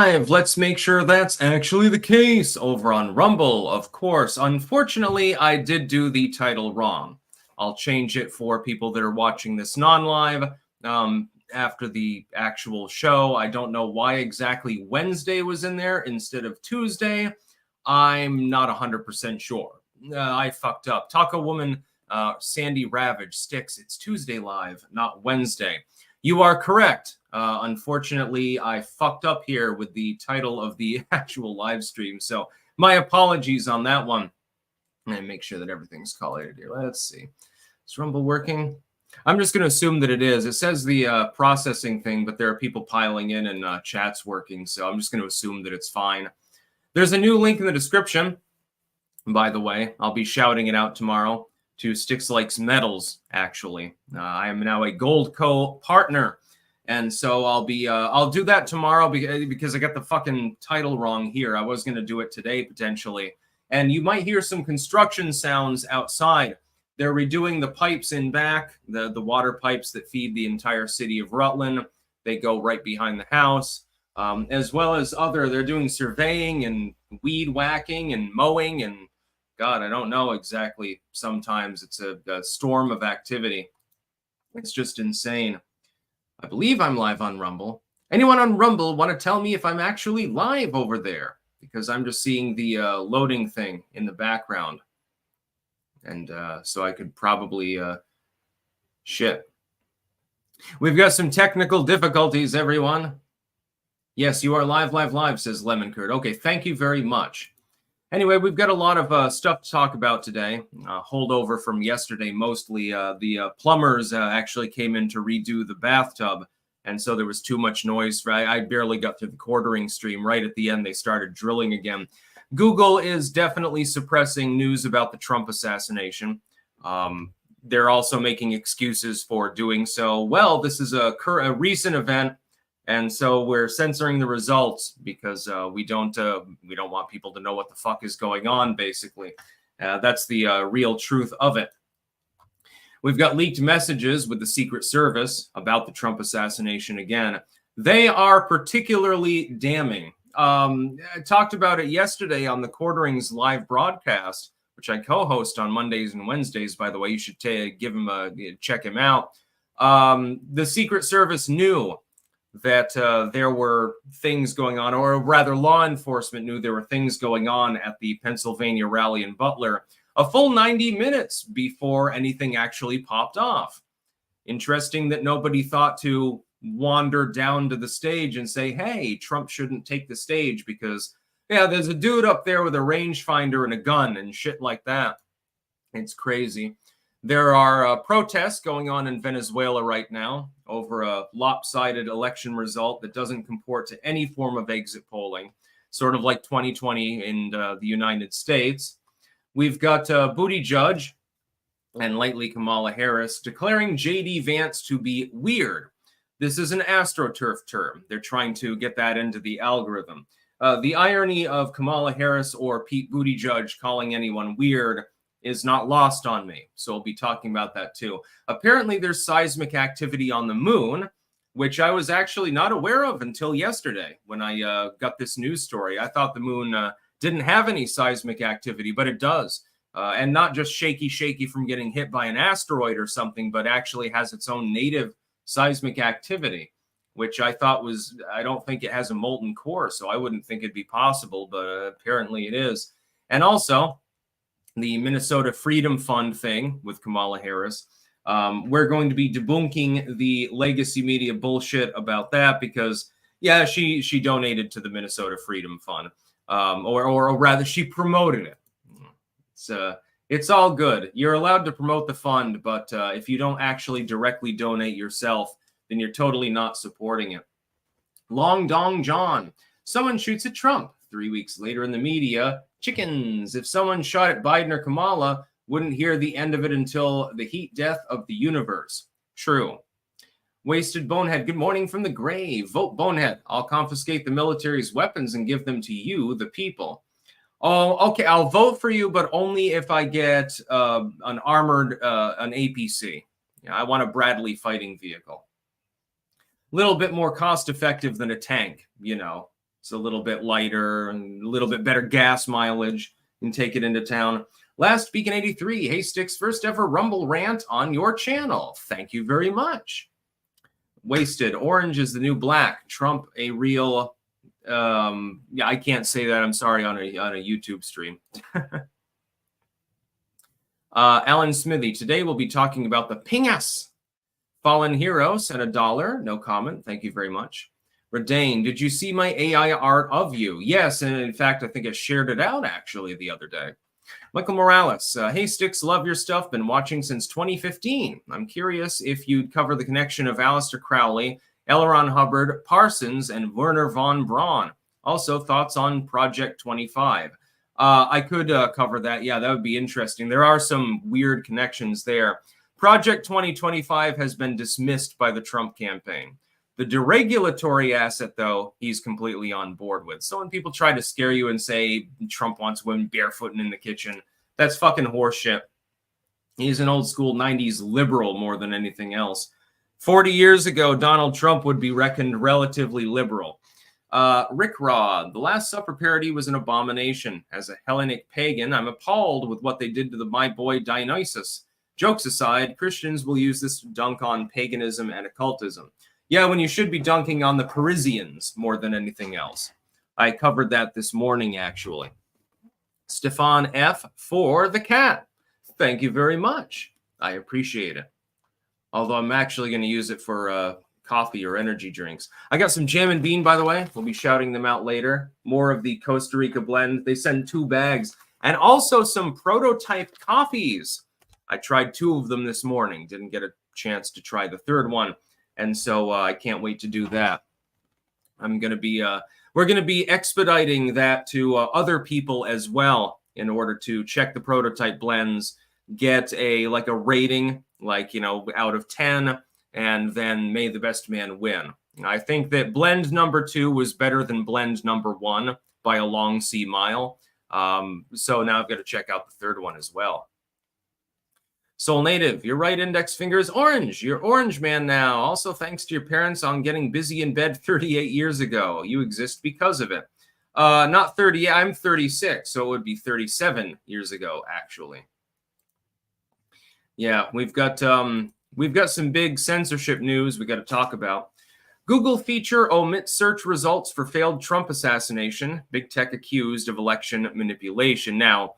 live. Let's make sure that's actually the case over on Rumble, of course. Unfortunately, I did do the title wrong. I'll change it for people that are watching this non-live after the actual show. I don't know why exactly Wednesday was in there instead of Tuesday. I'm not 100% sure. I fucked up. Taco Woman Sandy Ravage Sticks. It's Tuesday live, not Wednesday. You are correct. Unfortunately, I fucked up here with the title of the actual live stream. So my apologies on that one. And make sure that everything's collated here. Let's see. Is Rumble working? I'm just going to assume that it is. It says the processing thing, but there are people piling in and chat's working. So I'm just going to assume that it's fine. There's a new link in the description, by the way. I'll be shouting it out tomorrow to Sticks Likes Metals, actually. I am now a Gold Co. partner. And so I'll do that tomorrow because I got the fucking title wrong here. I was going to do it today, potentially. And you might hear some construction sounds outside. They're redoing the pipes in back, the water pipes that feed the entire city of Rutland. They go right behind the house, as well as they're doing surveying and weed whacking and mowing. And God, I don't know exactly. Sometimes it's a storm of activity. It's just insane. I believe I'm live on Rumble. Anyone on Rumble want to tell me if I'm actually live over there? Because I'm just seeing the loading thing in the background. And so I could probably... shit. We've got some technical difficulties, everyone. Yes, you are live, says Lemon Curd. Okay, thank you very much. Anyway, we've got a lot of stuff to talk about today. Holdover from yesterday, mostly. The plumbers actually came in to redo the bathtub, and so there was too much noise. I barely got to the quartering stream. Right at the end, they started drilling again. Google is definitely suppressing news about the Trump assassination. They're also making excuses for doing so. Well, this is a recent event. And so we're censoring the results because we don't want people to know what the fuck is going on, basically. That's the real truth of it. We've got leaked messages with the Secret Service about the Trump assassination again. They are particularly damning. I talked about it yesterday on the Quarterings live broadcast, which I co-host on Mondays and Wednesdays, by the way. You should check him out. The Secret Service knew that there were things going on, or rather law enforcement knew there were things going on at the Pennsylvania rally in Butler a full 90 minutes before anything actually popped off. Interesting that nobody thought to wander down to the stage and say, hey, Trump shouldn't take the stage because, yeah, there's a dude up there with a rangefinder and a gun and shit like that. It's crazy. There are protests going on in Venezuela right now over a lopsided election result that doesn't comport to any form of exit polling, sort of like 2020 in the United States. We've got Buttigieg and lately Kamala Harris declaring J.D. Vance to be weird. This is an AstroTurf term. They're trying to get that into the algorithm. The irony of Kamala Harris or Pete Buttigieg calling anyone weird is not lost on me. So we'll be talking about that too. Apparently there's seismic activity on the moon, which I was actually not aware of until yesterday when I got this news story. I thought the moon didn't have any seismic activity, but it does. And not just shaky from getting hit by an asteroid or something, but actually has its own native seismic activity, which I thought was, I don't think it has a molten core, so I wouldn't think it'd be possible, but apparently it is. And also, the Minnesota Freedom Fund thing with Kamala Harris. We're going to be debunking the legacy media bullshit about that because, yeah, she donated to the Minnesota Freedom Fund, or rather, she promoted it. It's all good. You're allowed to promote the fund, but if you don't actually directly donate yourself, then you're totally not supporting it. Long Dong John. Someone shoots at Trump. 3 weeks later in the media, chickens. If someone shot at Biden or Kamala, wouldn't hear the end of it until the heat death of the universe. True. Wasted Bonehead. Good morning from the grave. Vote Bonehead. I'll confiscate the military's weapons and give them to you, the people. Oh, okay. I'll vote for you, but only if I get an armored, an APC. Yeah, I want a Bradley fighting vehicle. A little bit more cost effective than a tank, you know. It's a little bit lighter and a little bit better gas mileage. You can take it into town. Last Beacon 83, hey Sticks, first ever Rumble rant on your channel. Thank you very much. Wasted, orange is the new black. Trump a real, yeah, I can't say that. I'm sorry, on a YouTube stream. Alan Smithy, today we'll be talking about the Pingas. Fallen Hero sent $1. No comment. Thank you very much. Redane, did you see my AI art of you? Yes, and in fact, I think I shared it out actually the other day. Michael Morales, hey Sticks, love your stuff. Been watching since 2015. I'm curious if you'd cover the connection of Aleister Crowley, L. Ron Hubbard, Parsons, and Werner von Braun. Also, thoughts on Project 25. I could cover that. Yeah, that would be interesting. There are some weird connections there. Project 2025 has been dismissed by the Trump campaign. The deregulatory asset, though, he's completely on board with. So when people try to scare you and say Trump wants women barefooting in the kitchen, that's fucking horseshit. He's an old school 90s liberal more than anything else. 40 years ago, Donald Trump would be reckoned relatively liberal. Rick Rod, the Last Supper parody was an abomination. As a Hellenic pagan, I'm appalled with what they did to my boy Dionysus. Jokes aside, Christians will use this to dunk on paganism and occultism. Yeah, when you should be dunking on the Parisians more than anything else. I covered that this morning, actually. Stefan F. for the cat. Thank you very much. I appreciate it. Although I'm actually going to use it for coffee or energy drinks. I got some Jam and Bean, by the way. We'll be shouting them out later. More of the Costa Rica blend. They send 2 bags. And also some prototype coffees. I tried 2 of them this morning. Didn't get a chance to try the 3rd one. And so I can't wait to do that. I'm going to be, we're going to be expediting that to other people as well in order to check the prototype blends, get a rating, out of 10, and then may the best man win. I think that blend number 2 was better than blend number 1 by a long sea mile. So now I've got to check out the 3rd one as well. Soul Native, your right index finger is orange. You're orange man now. Also, thanks to your parents on getting busy in bed 38 years ago. You exist because of it. Not 30. I'm 36, so it would be 37 years ago, actually. Yeah, we've got some big censorship news we got to talk about. Google feature omits search results for failed Trump assassination. Big tech accused of election manipulation. Now,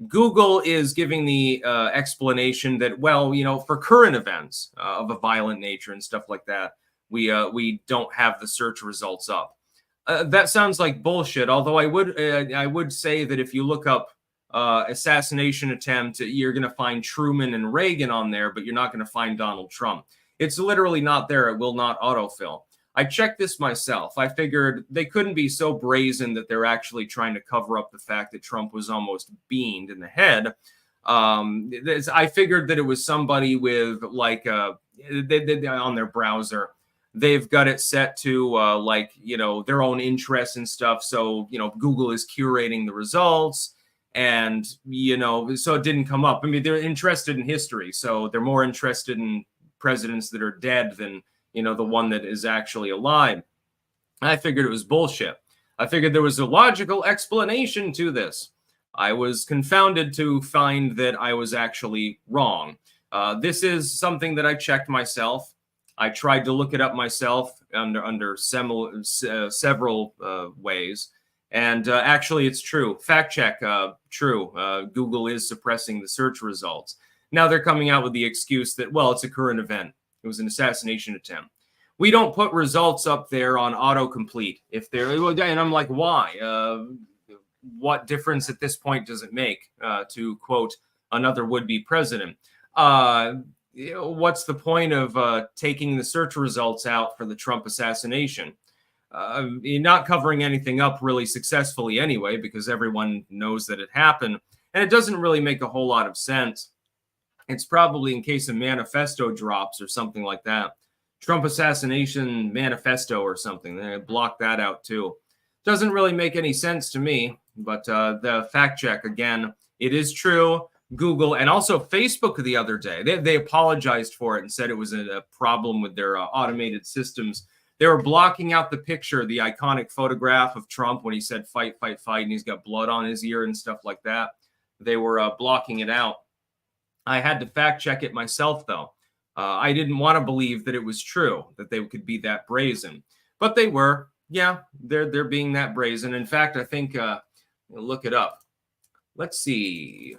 Google is giving the explanation that, well, for current events of a violent nature and stuff like that, we don't have the search results up. That sounds like bullshit. Although I would say that if you look up assassination attempt, you're going to find Truman and Reagan on there, but you're not going to find Donald Trump. It's literally not there. It will not autofill. I checked this myself. I figured they couldn't be so brazen that they're actually trying to cover up the fact that Trump was almost beamed in the head. I figured that it was somebody with they on their browser. They've got it set to their own interests and stuff. So, Google is curating the results and, so it didn't come up. I mean, they're interested in history. So they're more interested in presidents that are dead than the one that is actually alive. I figured it was bullshit. I figured there was a logical explanation to this. I was confounded to find that I was actually wrong. This is something that I checked myself. I tried to look it up myself under several ways. And actually, it's true. Fact check, true. Google is suppressing the search results. Now they're coming out with the excuse that, well, it's a current event. It was an assassination attempt. We don't put results up there on autocomplete. And I'm like, why? What difference at this point does it make? To quote another would-be president. What's the point of taking the search results out for the Trump assassination? You're not covering anything up really successfully anyway, because everyone knows that it happened. And it doesn't really make a whole lot of sense. It's probably in case a manifesto drops or something like that. Trump assassination manifesto or something. They block that out too. Doesn't really make any sense to me, but the fact check, again, it is true. Google and also Facebook the other day, they apologized for it and said it was a problem with their automated systems. They were blocking out the picture, the iconic photograph of Trump when he said fight, fight, fight, and he's got blood on his ear and stuff like that. They were blocking it out. I had to fact check it myself, though. I didn't want to believe that it was true, that they could be that brazen. But they were. Yeah, they're being that brazen. In fact, I think, look it up. Let's see.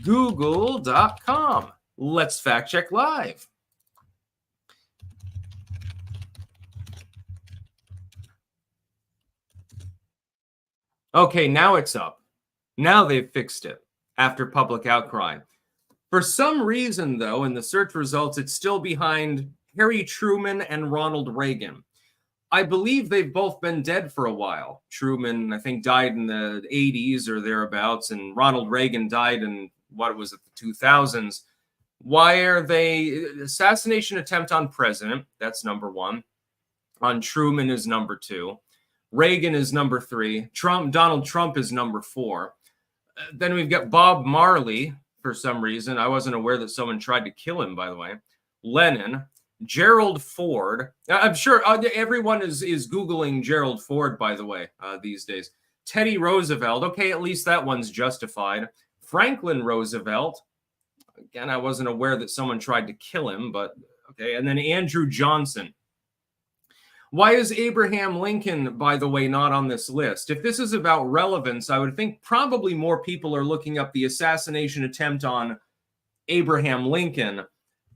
Google.com. Let's fact check live. Okay, now it's up. Now they've fixed it after public outcry. For some reason, though, in the search results, it's still behind Harry Truman and Ronald Reagan. I believe they've both been dead for a while. Truman, I think, died in the 80s or thereabouts, and Ronald Reagan died in, what was it, the 2000s. Why are they... Assassination attempt on president, that's number one. On Truman is number two. Reagan is number three. Donald Trump is number four. Then we've got Bob Marley, for some reason. I wasn't aware that someone tried to kill him, by the way. Lenin, Gerald Ford. I'm sure everyone is Googling Gerald Ford, by the way, these days. Teddy Roosevelt. Okay, at least that one's justified. Franklin Roosevelt. Again, I wasn't aware that someone tried to kill him, but okay. And then Andrew Johnson. Why is Abraham Lincoln, by the way, not on this list? If this is about relevance, I would think probably more people are looking up the assassination attempt on Abraham Lincoln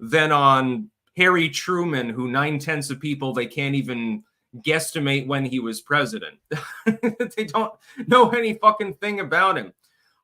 than on Harry Truman, who 9/10 of people, they can't even guesstimate when he was president. They don't know any fucking thing about him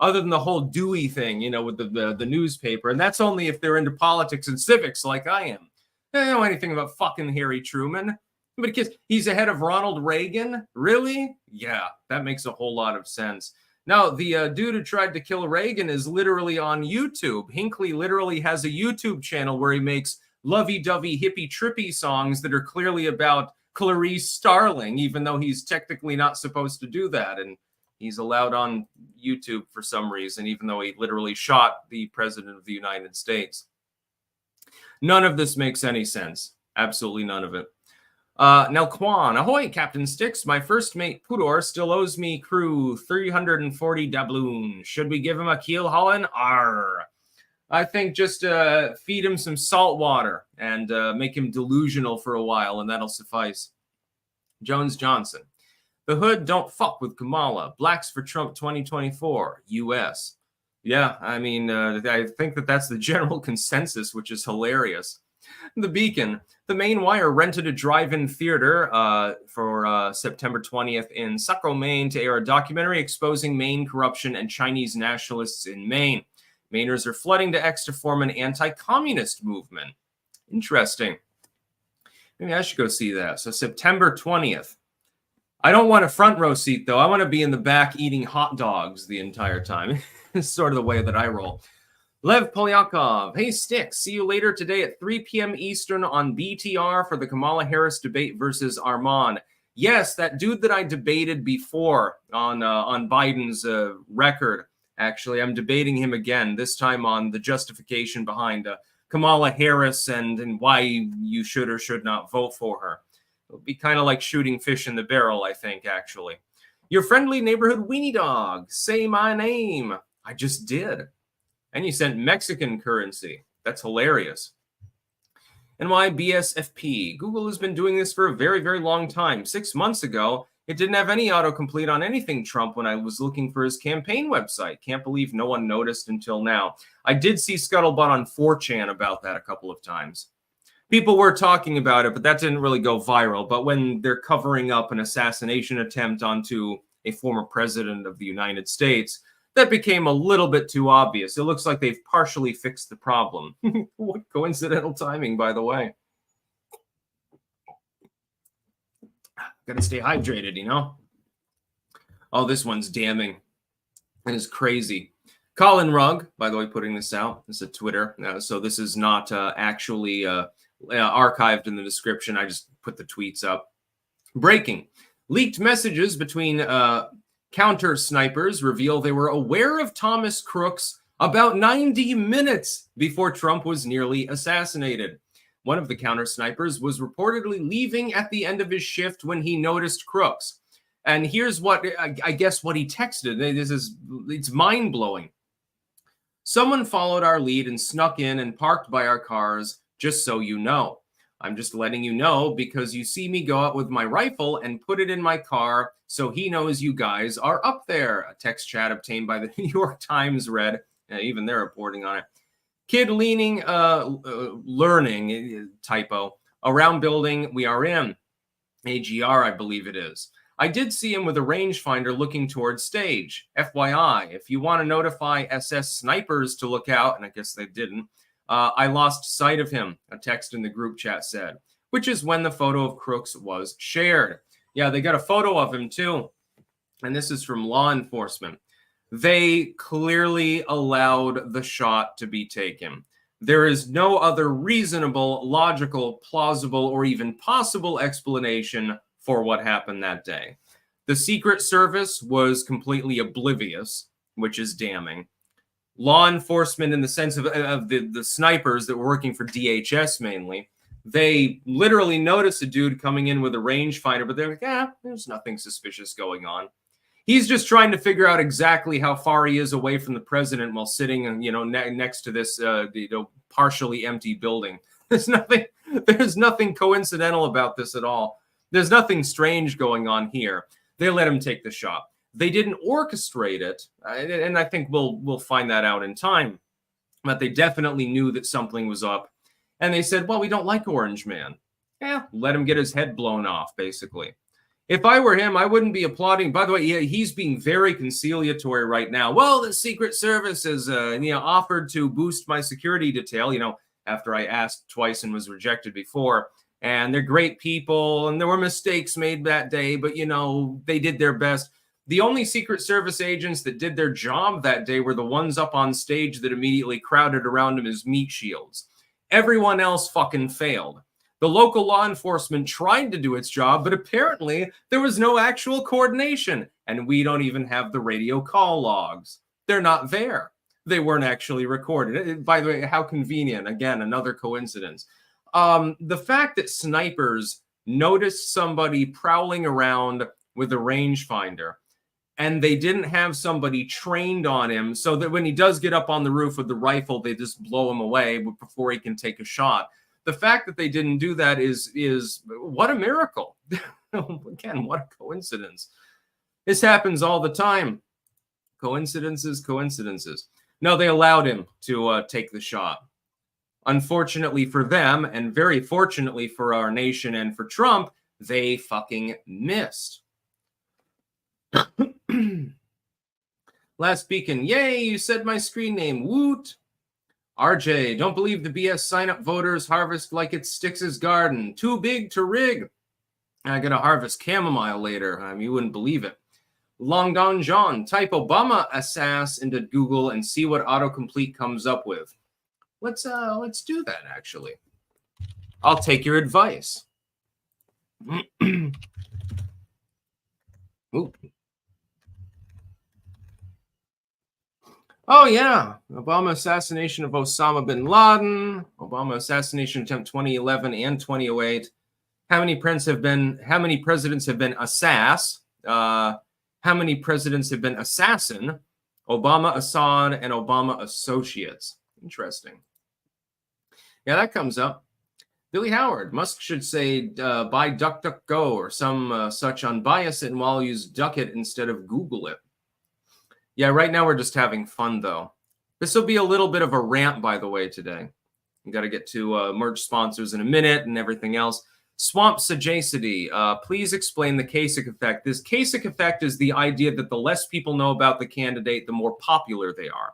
other than the whole Dewey thing, you know, with the newspaper. And that's only if they're into politics and civics like I am. They don't know anything about fucking Harry Truman. Because he's ahead of Ronald Reagan? Really? Yeah, that makes a whole lot of sense. Now, the dude who tried to kill Reagan is literally on YouTube. Hinckley literally has a YouTube channel where he makes lovey-dovey, hippie-trippy songs that are clearly about Clarice Starling, even though he's technically not supposed to do that. And he's allowed on YouTube for some reason, even though he literally shot the President of the United States. None of this makes any sense. Absolutely none of it. Now, Quan, ahoy, Captain Sticks. My first mate, Pudor, still owes me crew 340 doubloons. Should we give him a keel hauling? Arr. I think just feed him some salt water and make him delusional for a while, and that'll suffice. Jones Johnson. The hood don't fuck with Kamala. Blacks for Trump 2024. U.S. Yeah, I mean, I think that's the general consensus, which is hilarious. The Beacon. The Maine Wire rented a drive-in theater for September 20th in Saco, Maine, to air a documentary exposing Maine corruption and Chinese nationalists in Maine. Mainers are flooding to X to form an anti-communist movement. Interesting. Maybe I should go see that. So September 20th. I don't want a front row seat, though. I want to be in the back eating hot dogs the entire time. It's sort of the way that I roll. Lev Polyakov. Hey, Sticks. See you later today at 3 p.m. Eastern on BTR for the Kamala Harris debate versus Armand. Yes, that dude that I debated before on Biden's record. Actually, I'm debating him again, this time on the justification behind Kamala Harris and why you should or should not vote for her. It'll be kind of like shooting fish in the barrel, I think, actually. Your friendly neighborhood weenie dog. Say my name. I just did. And you sent Mexican currency. That's hilarious. NYBSFP. Google has been doing this for a very, very long time. 6 months ago, it didn't have any autocomplete on anything Trump when I was looking for his campaign website. Can't believe no one noticed until now. I did see scuttlebutt on 4chan about that a couple of times. People were talking about it, but that didn't really go viral. But when they're covering up an assassination attempt onto a former president of the United States, that became a little bit too obvious. It looks like they've partially fixed the problem. What coincidental timing, by the way. Got to stay hydrated, you know? Oh, this one's damning. It is crazy. Colin Rugg, by the way, putting this out. This is a Twitter. So this is not actually archived in the description. I just put the tweets up. Breaking. Leaked messages between counter snipers reveal they were aware of Thomas Crooks about 90 minutes before Trump was nearly assassinated. One of the counter snipers was reportedly leaving at the end of his shift when he noticed crooks. And here's what I guess what he texted. It's mind-blowing. Someone followed our lead and snuck in and parked by our cars, just so you know. I'm just letting you know because you see me go out with my rifle and put it in my car so he knows you guys are up there. A text chat obtained by the New York Times read, even they're reporting on it. Kid leaning, learning, typo, around building we are in. AGR, I believe it is. I did see him with a rangefinder looking towards stage. FYI, if you want to notify SS snipers to look out, and I guess they didn't, I lost sight of him, a text in the group chat said, which is when the photo of Crooks was shared. Yeah, they got a photo of him too. And this is from law enforcement. They clearly allowed the shot to be taken. There is no other reasonable, logical, plausible, or even possible explanation for what happened that day. The Secret Service was completely oblivious, which is damning. Law enforcement, in the sense of the snipers that were working for DHS mainly, they literally noticed a dude coming in with a rangefinder, but they're like, there's nothing suspicious going on. He's just trying to figure out exactly how far he is away from the president while sitting, next to this, partially empty building. There's nothing coincidental about this at all. There's nothing strange going on here. They let him take the shot. They didn't orchestrate it, and I think we'll find that out in time. But they definitely knew that something was up, and they said, "Well, we don't like Orange Man. Let him get his head blown off." Basically, if I were him, I wouldn't be applauding. By the way, he's being very conciliatory right now. Well, the Secret Service has offered to boost my security detail. After I asked twice and was rejected before. And they're great people, and there were mistakes made that day, but, they did their best. The only Secret Service agents that did their job that day were the ones up on stage that immediately crowded around him as meat shields. Everyone else fucking failed. The local law enforcement tried to do its job, but apparently there was no actual coordination, and we don't even have the radio call logs. They're not there. They weren't actually recorded. By the way, how convenient. Again, another coincidence. The fact that snipers noticed somebody prowling around with a rangefinder and they didn't have somebody trained on him so that when he does get up on the roof with the rifle, they just blow him away before he can take a shot. The fact that they didn't do that is what a miracle. Again, what a coincidence. This happens all the time. Coincidences. No, they allowed him to take the shot. Unfortunately for them, and very fortunately for our nation and for Trump, they fucking missed. Last beacon, yay, you said my screen name, woot. RJ, don't believe the BS sign-up voters harvest like it's Styx's garden. Too big to rig. I gotta harvest chamomile later. You wouldn't believe it. Long Don John, type Obama assass into Google and see what autocomplete comes up with. Let's do that, actually. I'll take your advice. Ooh. Oh, yeah. Obama assassination of Osama bin Laden. Obama assassination attempt 2011 and 2008. How many presidents have been assass? How many presidents have been assassin? Obama, Assad, and Obama associates. Interesting. Yeah, that comes up. Billy Howard, Musk should say buy DuckDuckGo or some such unbiased and while use Duck It instead of Google it. Yeah, right now we're just having fun, though. This will be a little bit of a rant, by the way, today. We got to get to merch sponsors in a minute and everything else. Swamp Sagacity, please explain the Kasich effect. This Kasich effect is the idea that the less people know about the candidate, the more popular they are.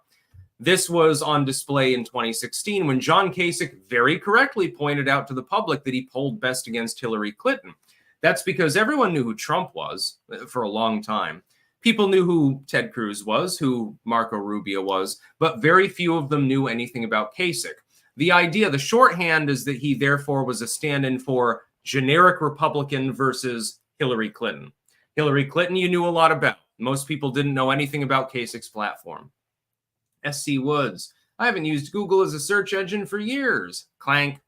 This was on display in 2016 when John Kasich very correctly pointed out to the public that he polled best against Hillary Clinton. That's because everyone knew who Trump was for a long time. People knew who Ted Cruz was, who Marco Rubio was, but very few of them knew anything about Kasich. The idea, the shorthand, is that he therefore was a stand-in for generic Republican versus Hillary Clinton. Hillary Clinton you knew a lot about. Most people didn't know anything about Kasich's platform. SC Woods, I haven't used Google as a search engine for years. Clank.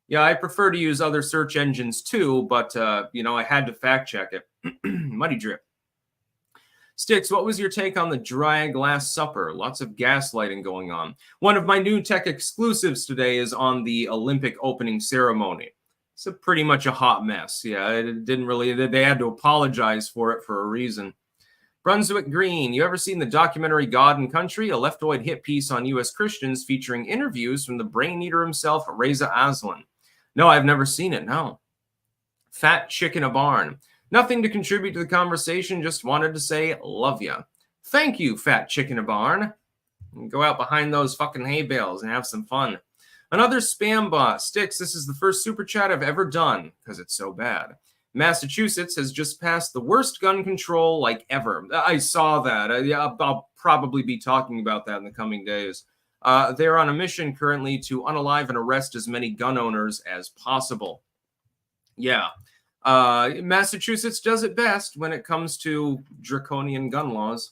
Yeah, I prefer to use other search engines too, but, I had to fact check it. Muddy Drip. Sticks, what was your take on the drag Last Supper? Lots of gaslighting going on. One of my new tech exclusives today is on the Olympic opening ceremony. It's pretty much a hot mess. Yeah, it didn't really, they had to apologize for it for a reason. Brunswick Green, you ever seen the documentary God and Country, a leftoid hit piece on U.S. Christians featuring interviews from the brain eater himself, Reza Aslan? No, I've never seen it, no. Fat Chick in a Barn. Nothing to contribute to the conversation, just wanted to say love ya. Thank you, Fat Chick in a Barn. Go out behind those fucking hay bales and have some fun. Another spam bot. Sticks, this is the first super chat I've ever done, because it's so bad. Massachusetts has just passed the worst gun control like ever. I saw that. I'll probably be talking about that in the coming days. They're on a mission currently to unalive and arrest as many gun owners as possible. Yeah. Massachusetts does it best when it comes to draconian gun laws.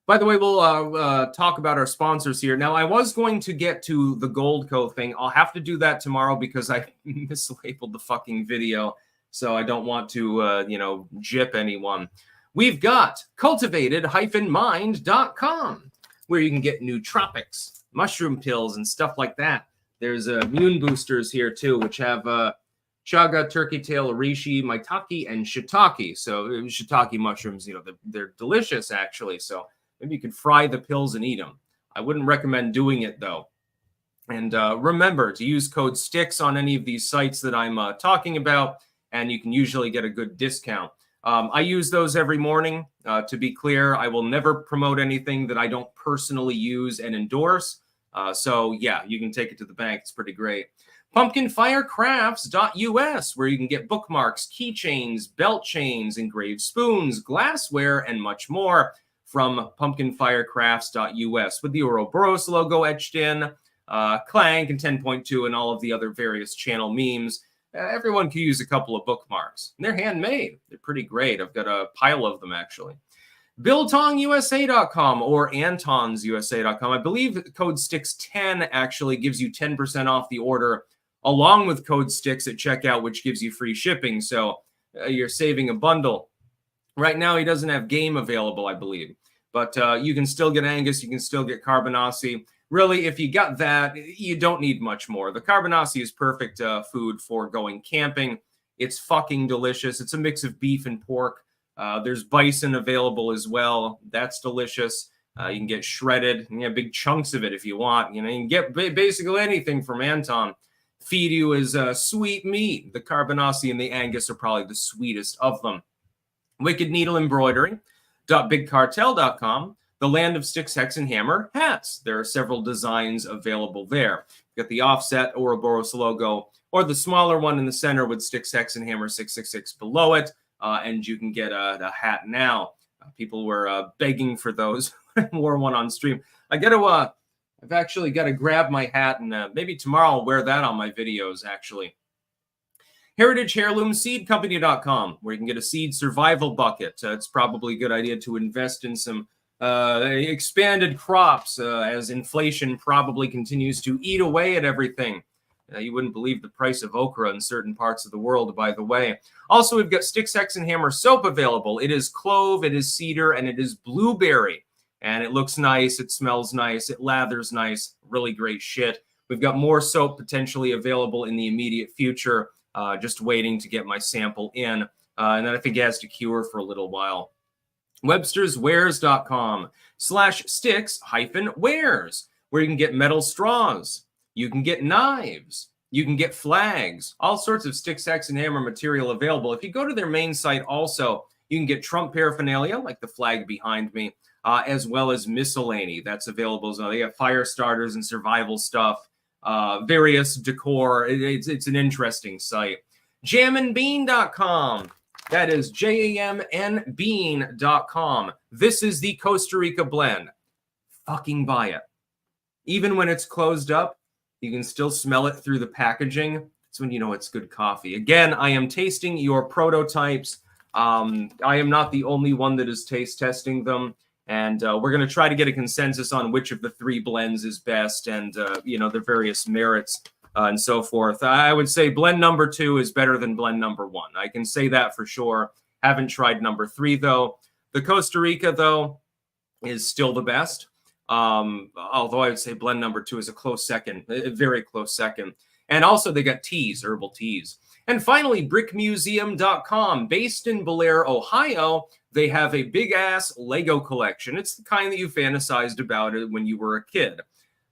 By the way, we'll talk about our sponsors here. Now, I was going to get to the Goldco thing. I'll have to do that tomorrow because I mislabeled the fucking video. So I don't want to, jip anyone. We've got cultivated-mind.com, where you can get nootropics, mushroom pills, and stuff like that. There's immune boosters here, too, which have chaga, turkey tail, reishi, maitake, and shiitake. So shiitake mushrooms, they're delicious, actually. So maybe you could fry the pills and eat them. I wouldn't recommend doing it, though. And remember to use code STICKS on any of these sites that I'm talking about, and you can usually get a good discount. I use those every morning. To be clear, I will never promote anything that I don't personally use and endorse. So, yeah, you can take it to the bank. It's pretty great. PumpkinFireCrafts.us, where you can get bookmarks, keychains, belt chains, engraved spoons, glassware, and much more from PumpkinFireCrafts.us with the Ouroboros logo etched in, Clank and 10.2, and all of the other various channel memes. Everyone can use a couple of bookmarks. And they're handmade. They're pretty great. I've got a pile of them, actually. BillTongUSA.com or AntonsUSA.com. I believe code STICKS10 actually gives you 10% off the order, along with code STICKS at checkout, which gives you free shipping. So you're saving a bundle. Right now, he doesn't have game available, I believe. But you can still get Angus. You can still get Carbonasi. Really, if you got that, you don't need much more. The Carbonasi is perfect food for going camping. It's fucking delicious. It's a mix of beef and pork. There's bison available as well. That's delicious. You can get shredded. You get big chunks of it if you want. You can get basically anything from Anton. Feed you as sweet meat. The Carbonasi and the Angus are probably the sweetest of them. Wicked Needle Embroidery.bigcartel.com. The Land of Sticks, Hex, and Hammer hats. There are several designs available there. You've got the offset Ouroboros logo, or the smaller one in the center with Sticks, Hex, and Hammer 666 below it. And you can get a hat now. People were begging for those. I wore one on stream. I've actually got to grab my hat, and maybe tomorrow I'll wear that on my videos, actually. HeritageHeirloomSeedCompany.com, where you can get a seed survival bucket. It's probably a good idea to invest in some expanded crops as inflation probably continues to eat away at everything. You wouldn't believe the price of okra in certain parts of the world, by the way. Also, we've got Sticks, Hex, and Hammer soap available. It is clove, it is cedar, and it is blueberry. And it looks nice, it smells nice, it lathers nice, really great shit. We've got more soap potentially available in the immediate future, just waiting to get my sample in. And then I think it has to cure for a little while. Webster'sWares.com/sticks-wares, where you can get metal straws. You can get knives. You can get flags. All sorts of Sticks, Hex, and Hammer material available. If you go to their main site also, you can get Trump paraphernalia, like the flag behind me, as well as miscellany. That's available. So they have fire starters and survival stuff, various decor. It's an interesting site. Jamandbean.com. That is JAMNbean.com. This is the Costa Rica blend. Fucking buy it. Even when it's closed up, you can still smell it through the packaging. That's when you know it's good coffee. Again, I am tasting your prototypes. I am not the only one that is taste testing them. And we're going to try to get a consensus on which of the three blends is best and, their various merits and so forth. I would say blend number 2 is better than blend number 1. I can say that for sure. Haven't tried number 3, though. The Costa Rica, though, is still the best. Although I would say blend number 2 is a close second, a very close second. And also they got teas, herbal teas. And finally, brickmuseum.com. Based in Blair, Ohio, they have a big-ass Lego collection. It's the kind that you fantasized about it when you were a kid.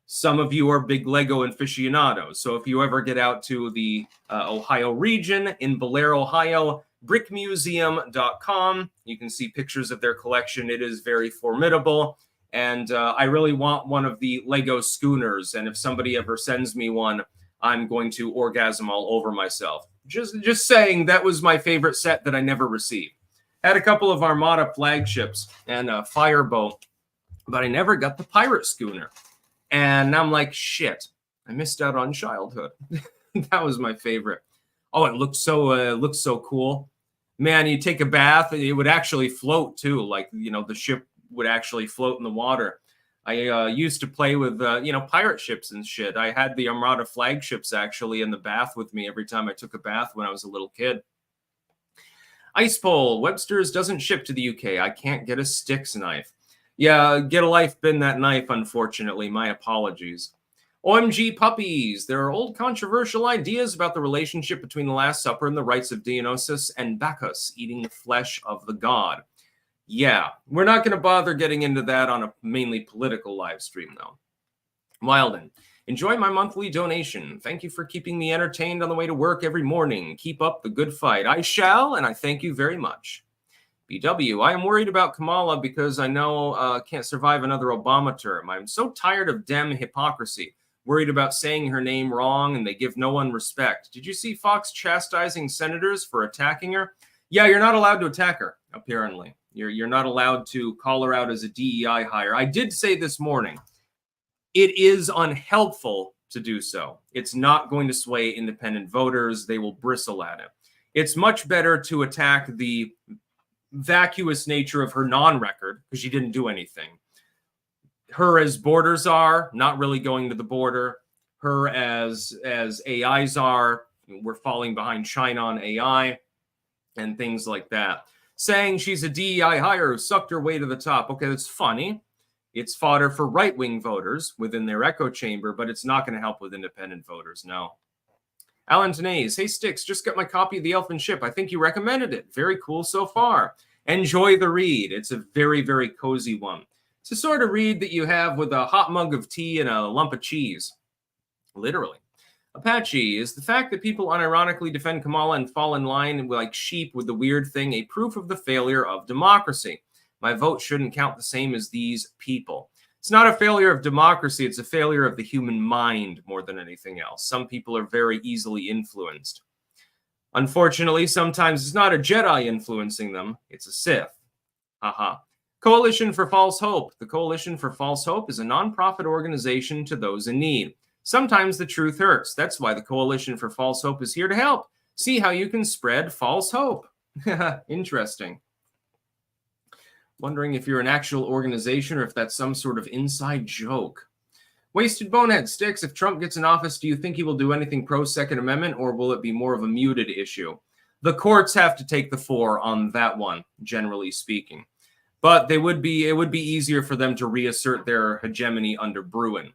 Some of you are big Lego aficionados. So if you ever get out to the Ohio region in Blair, Ohio, brickmuseum.com, you can see pictures of their collection. It is very formidable. And I really want one of the Lego schooners. And if somebody ever sends me one, I'm going to orgasm all over myself. Just saying, that was my favorite set that I never received. Had a couple of Armada flagships and a fireboat, but I never got the pirate schooner. And I'm like, shit, I missed out on childhood. That was my favorite. Oh, it looked so cool. Man, you take a bath, it would actually float too. Like, the ship would actually float in the water. I used to play with, pirate ships and shit. I had the Armada flagships actually in the bath with me every time I took a bath when I was a little kid. Ice Pole, Webster's doesn't ship to the UK. I can't get a Styx knife. Yeah, get a life, bin that knife, unfortunately. My apologies. OMG Puppies. There are old controversial ideas about the relationship between the Last Supper and the rites of Dionysus and Bacchus eating the flesh of the god. Yeah, we're not going to bother getting into that on a mainly political live stream, though. Wilden, enjoy my monthly donation. Thank you for keeping me entertained on the way to work every morning. Keep up the good fight. I shall, and I thank you very much. BW, I am worried about Kamala because I know can't survive another Obama term. I'm so tired of Dem hypocrisy. Worried about saying her name wrong, and they give no one respect. Did you see Fox chastising senators for attacking her? Yeah, you're not allowed to attack her, apparently. You're not allowed to call her out as a DEI hire. I did say this morning, it is unhelpful to do so. It's not going to sway independent voters. They will bristle at it. It's much better to attack the vacuous nature of her non-record because she didn't do anything. Her as border czar, not really going to the border. Her as AI czar, we're falling behind China on AI and things like that. Saying she's a DEI hire who sucked her way to the top. Okay, that's funny. It's fodder for right-wing voters within their echo chamber, but it's not going to help with independent voters, no. Alan Tenaz, hey Styx, just got my copy of The Elfin Ship. I think you recommended it. Very cool so far. Enjoy the read. It's a very, very cozy one. It's the sort of read that you have with a hot mug of tea and a lump of cheese. Literally. Apache, is the fact that people unironically defend Kamala and fall in line like sheep with the weird thing a proof of the failure of democracy? My vote shouldn't count the same as these people. It's not a failure of democracy. It's a failure of the human mind more than anything else. Some people are very easily influenced. Unfortunately, sometimes it's not a Jedi influencing them. It's a Sith. Haha. Coalition for False Hope. The Coalition for False Hope is a nonprofit organization to those in need. Sometimes the truth hurts. That's why the Coalition for False Hope is here to help. See how you can spread false hope. Interesting. Wondering if you're an actual organization or if that's some sort of inside joke. Wasted Bonehead Sticks, if Trump gets in office, do you think he will do anything pro-Second Amendment, or will it be more of a muted issue? The courts have to take the fore on that one, generally speaking. But it would be easier for them to reassert their hegemony under Bruin.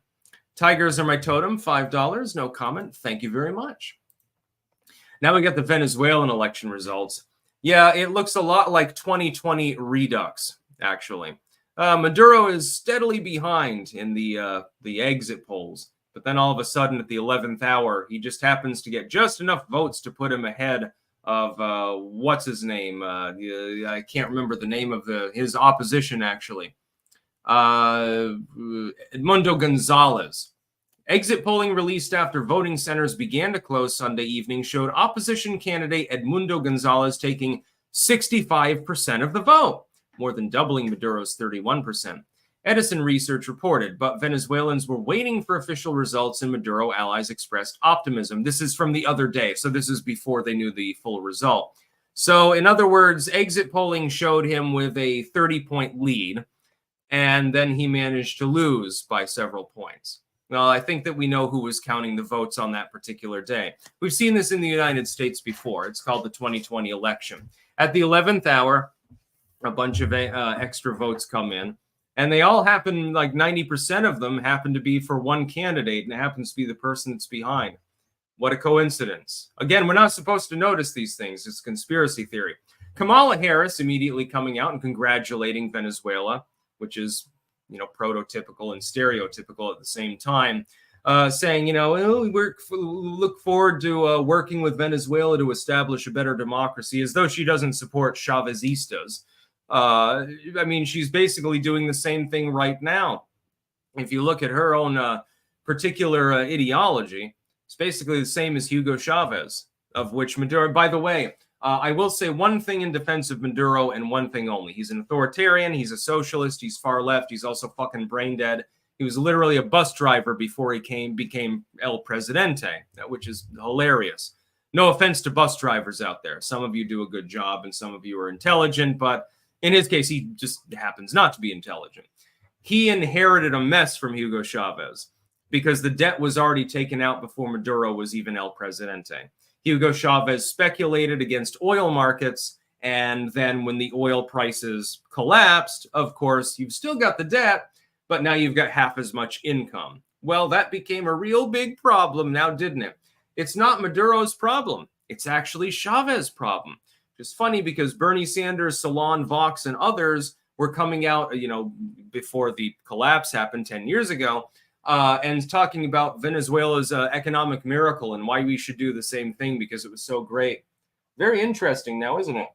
Tigers are my totem, $5, no comment. Thank you very much. Now we got the Venezuelan election results. Yeah, it looks a lot like 2020 Redux, actually. Maduro is steadily behind in the exit polls. But then all of a sudden at the 11th hour, he just happens to get just enough votes to put him ahead of, what's his name? I can't remember the name of his opposition, actually. Edmundo Gonzalez. Exit polling released after voting centers began to close Sunday evening showed opposition candidate Edmundo Gonzalez taking 65% of the vote, more than doubling Maduro's 31%. Edison Research reported, but Venezuelans were waiting for official results and Maduro allies expressed optimism. This is from the other day, so this is before they knew the full result. So, in other words, exit polling showed him with a 30-point lead, and then he managed to lose by several points. Well, I think that we know who was counting the votes on that particular day. We've seen this in the United States before. It's called the 2020 election. At the 11th hour, a bunch of extra votes come in, and they all happen, like 90% of them happen to be for one candidate, and it happens to be the person that's behind. What a coincidence. Again, we're not supposed to notice these things. It's conspiracy theory. Kamala Harris immediately coming out and congratulating Venezuela, which is, prototypical and stereotypical at the same time, saying, we look forward to working with Venezuela to establish a better democracy, as though she doesn't support Chavezistas. She's basically doing the same thing right now. If you look at her own particular ideology, it's basically the same as Hugo Chavez, of which Maduro, by the way, I will say one thing in defense of Maduro and one thing only. He's an authoritarian. He's a socialist. He's far left. He's also fucking brain dead. He was literally a bus driver before he became El Presidente, which is hilarious. No offense to bus drivers out there. Some of you do a good job and some of you are intelligent, but in his case, he just happens not to be intelligent. He inherited a mess from Hugo Chavez because the debt was already taken out before Maduro was even El Presidente. Hugo Chavez speculated against oil markets, and then when the oil prices collapsed, of course, you've still got the debt, but now you've got half as much income. Well, that became a real big problem now, didn't it? It's not Maduro's problem. It's actually Chavez's problem. It's funny because Bernie Sanders, Salon, Vox, and others were coming out, before the collapse happened 10 years ago, and talking about Venezuela's economic miracle and why we should do the same thing because it was so great. Very interesting now, isn't it?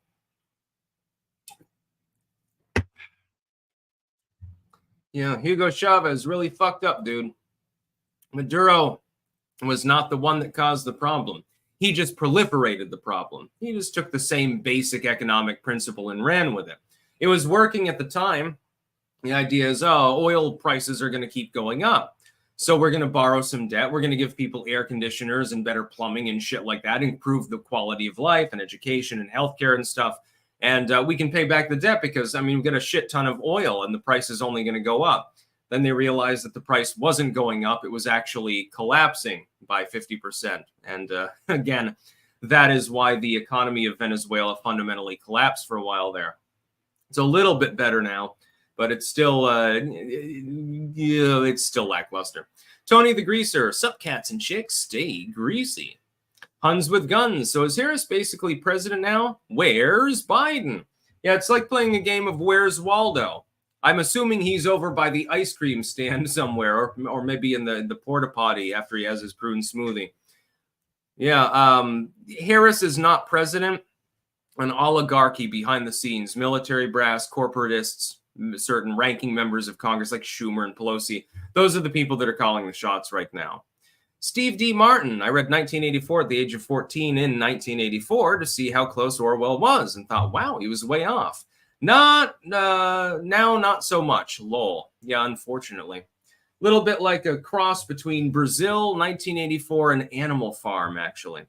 Yeah, Hugo Chavez really fucked up, dude. Maduro was not the one that caused the problem. He just proliferated the problem. He just took the same basic economic principle and ran with it. It was working at the time. The idea is, oil prices are going to keep going up. So we're going to borrow some debt. We're going to give people air conditioners and better plumbing and shit like that, improve the quality of life and education and healthcare and stuff. And we can pay back the debt because, we've got a shit ton of oil and the price is only going to go up. Then they realized that the price wasn't going up. It was actually collapsing by 50%. And again, that is why the economy of Venezuela fundamentally collapsed for a while there. It's a little bit better now, but it's still it's still lackluster. Tony the Greaser, sup cats and chicks, stay greasy. Huns with guns. So is Harris basically president now? Where's Biden? Yeah, it's like playing a game of Where's Waldo. I'm assuming he's over by the ice cream stand somewhere, or maybe in the porta potty after he has his prune smoothie. Yeah, Harris is not president. An oligarchy behind the scenes, military brass, corporatists, certain ranking members of Congress like Schumer and Pelosi. Those are the people that are calling the shots right now. Steve D. Martin. I read 1984 at the age of 14 in 1984 to see how close Orwell was and thought, wow, he was way off. Now, not so much. Lol. Yeah, unfortunately. Little bit like a cross between Brazil, 1984, and Animal Farm, actually.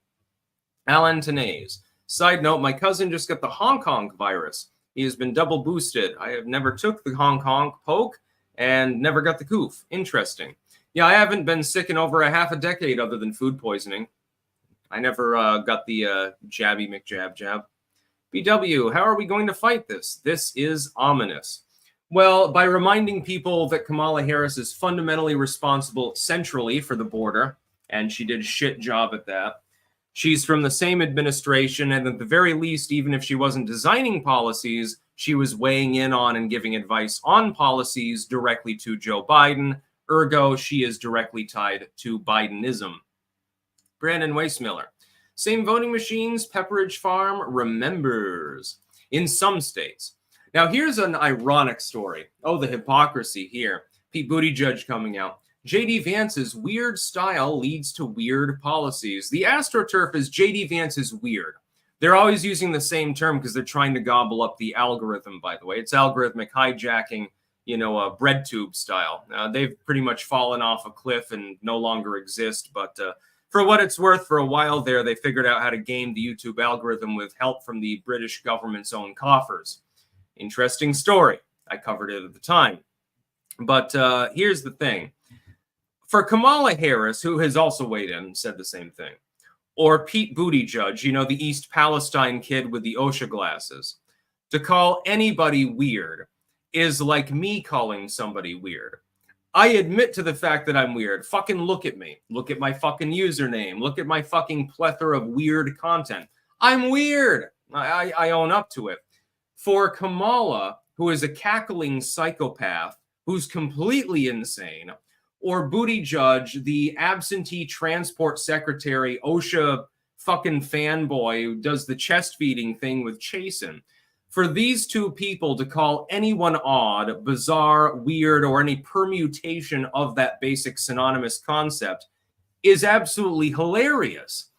Alan Tenaz. Side note, my cousin just got the Hong Kong virus. He has been double boosted. I have never took the Hong Kong poke and never got the coof. Interesting. Yeah, I haven't been sick in over a half a decade other than food poisoning. I never got the jabby McJab. BW, how are we going to fight this? This is ominous. Well, by reminding people that Kamala Harris is fundamentally responsible centrally for the border, and she did a shit job at that. She's from the same administration, and at the very least, even if she wasn't designing policies, she was weighing in on and giving advice on policies directly to Joe Biden. Ergo, she is directly tied to Bidenism. Brandon Weissmiller. Same voting machines, Pepperidge Farm remembers in some states. Now, here's an ironic story. Oh, the hypocrisy here. Pete Buttigieg coming out. J.D. Vance's weird style leads to weird policies. The AstroTurf is J.D. Vance is weird. They're always using the same term because they're trying to gobble up the algorithm, by the way. It's algorithmic hijacking, a bread tube style. They've pretty much fallen off a cliff and no longer exist. But for what it's worth, for a while there, they figured out how to game the YouTube algorithm with help from the British government's own coffers. Interesting story. I covered it at the time. But here's the thing. For Kamala Harris, who has also weighed in and said the same thing, or Pete Buttigieg, you know, the East Palestine kid with the OSHA glasses, to call anybody weird is like me calling somebody weird. I admit to the fact that I'm weird. Fucking look at me. Look at my fucking username. Look at my fucking plethora of weird content. I'm weird. I own up to it. For Kamala, who is a cackling psychopath, who's completely insane, or Buttigieg, the absentee transport secretary, OSHA fucking fanboy who does the chest feeding thing with Chasen. For these two people to call anyone odd, bizarre, weird, or any permutation of that basic synonymous concept is absolutely hilarious.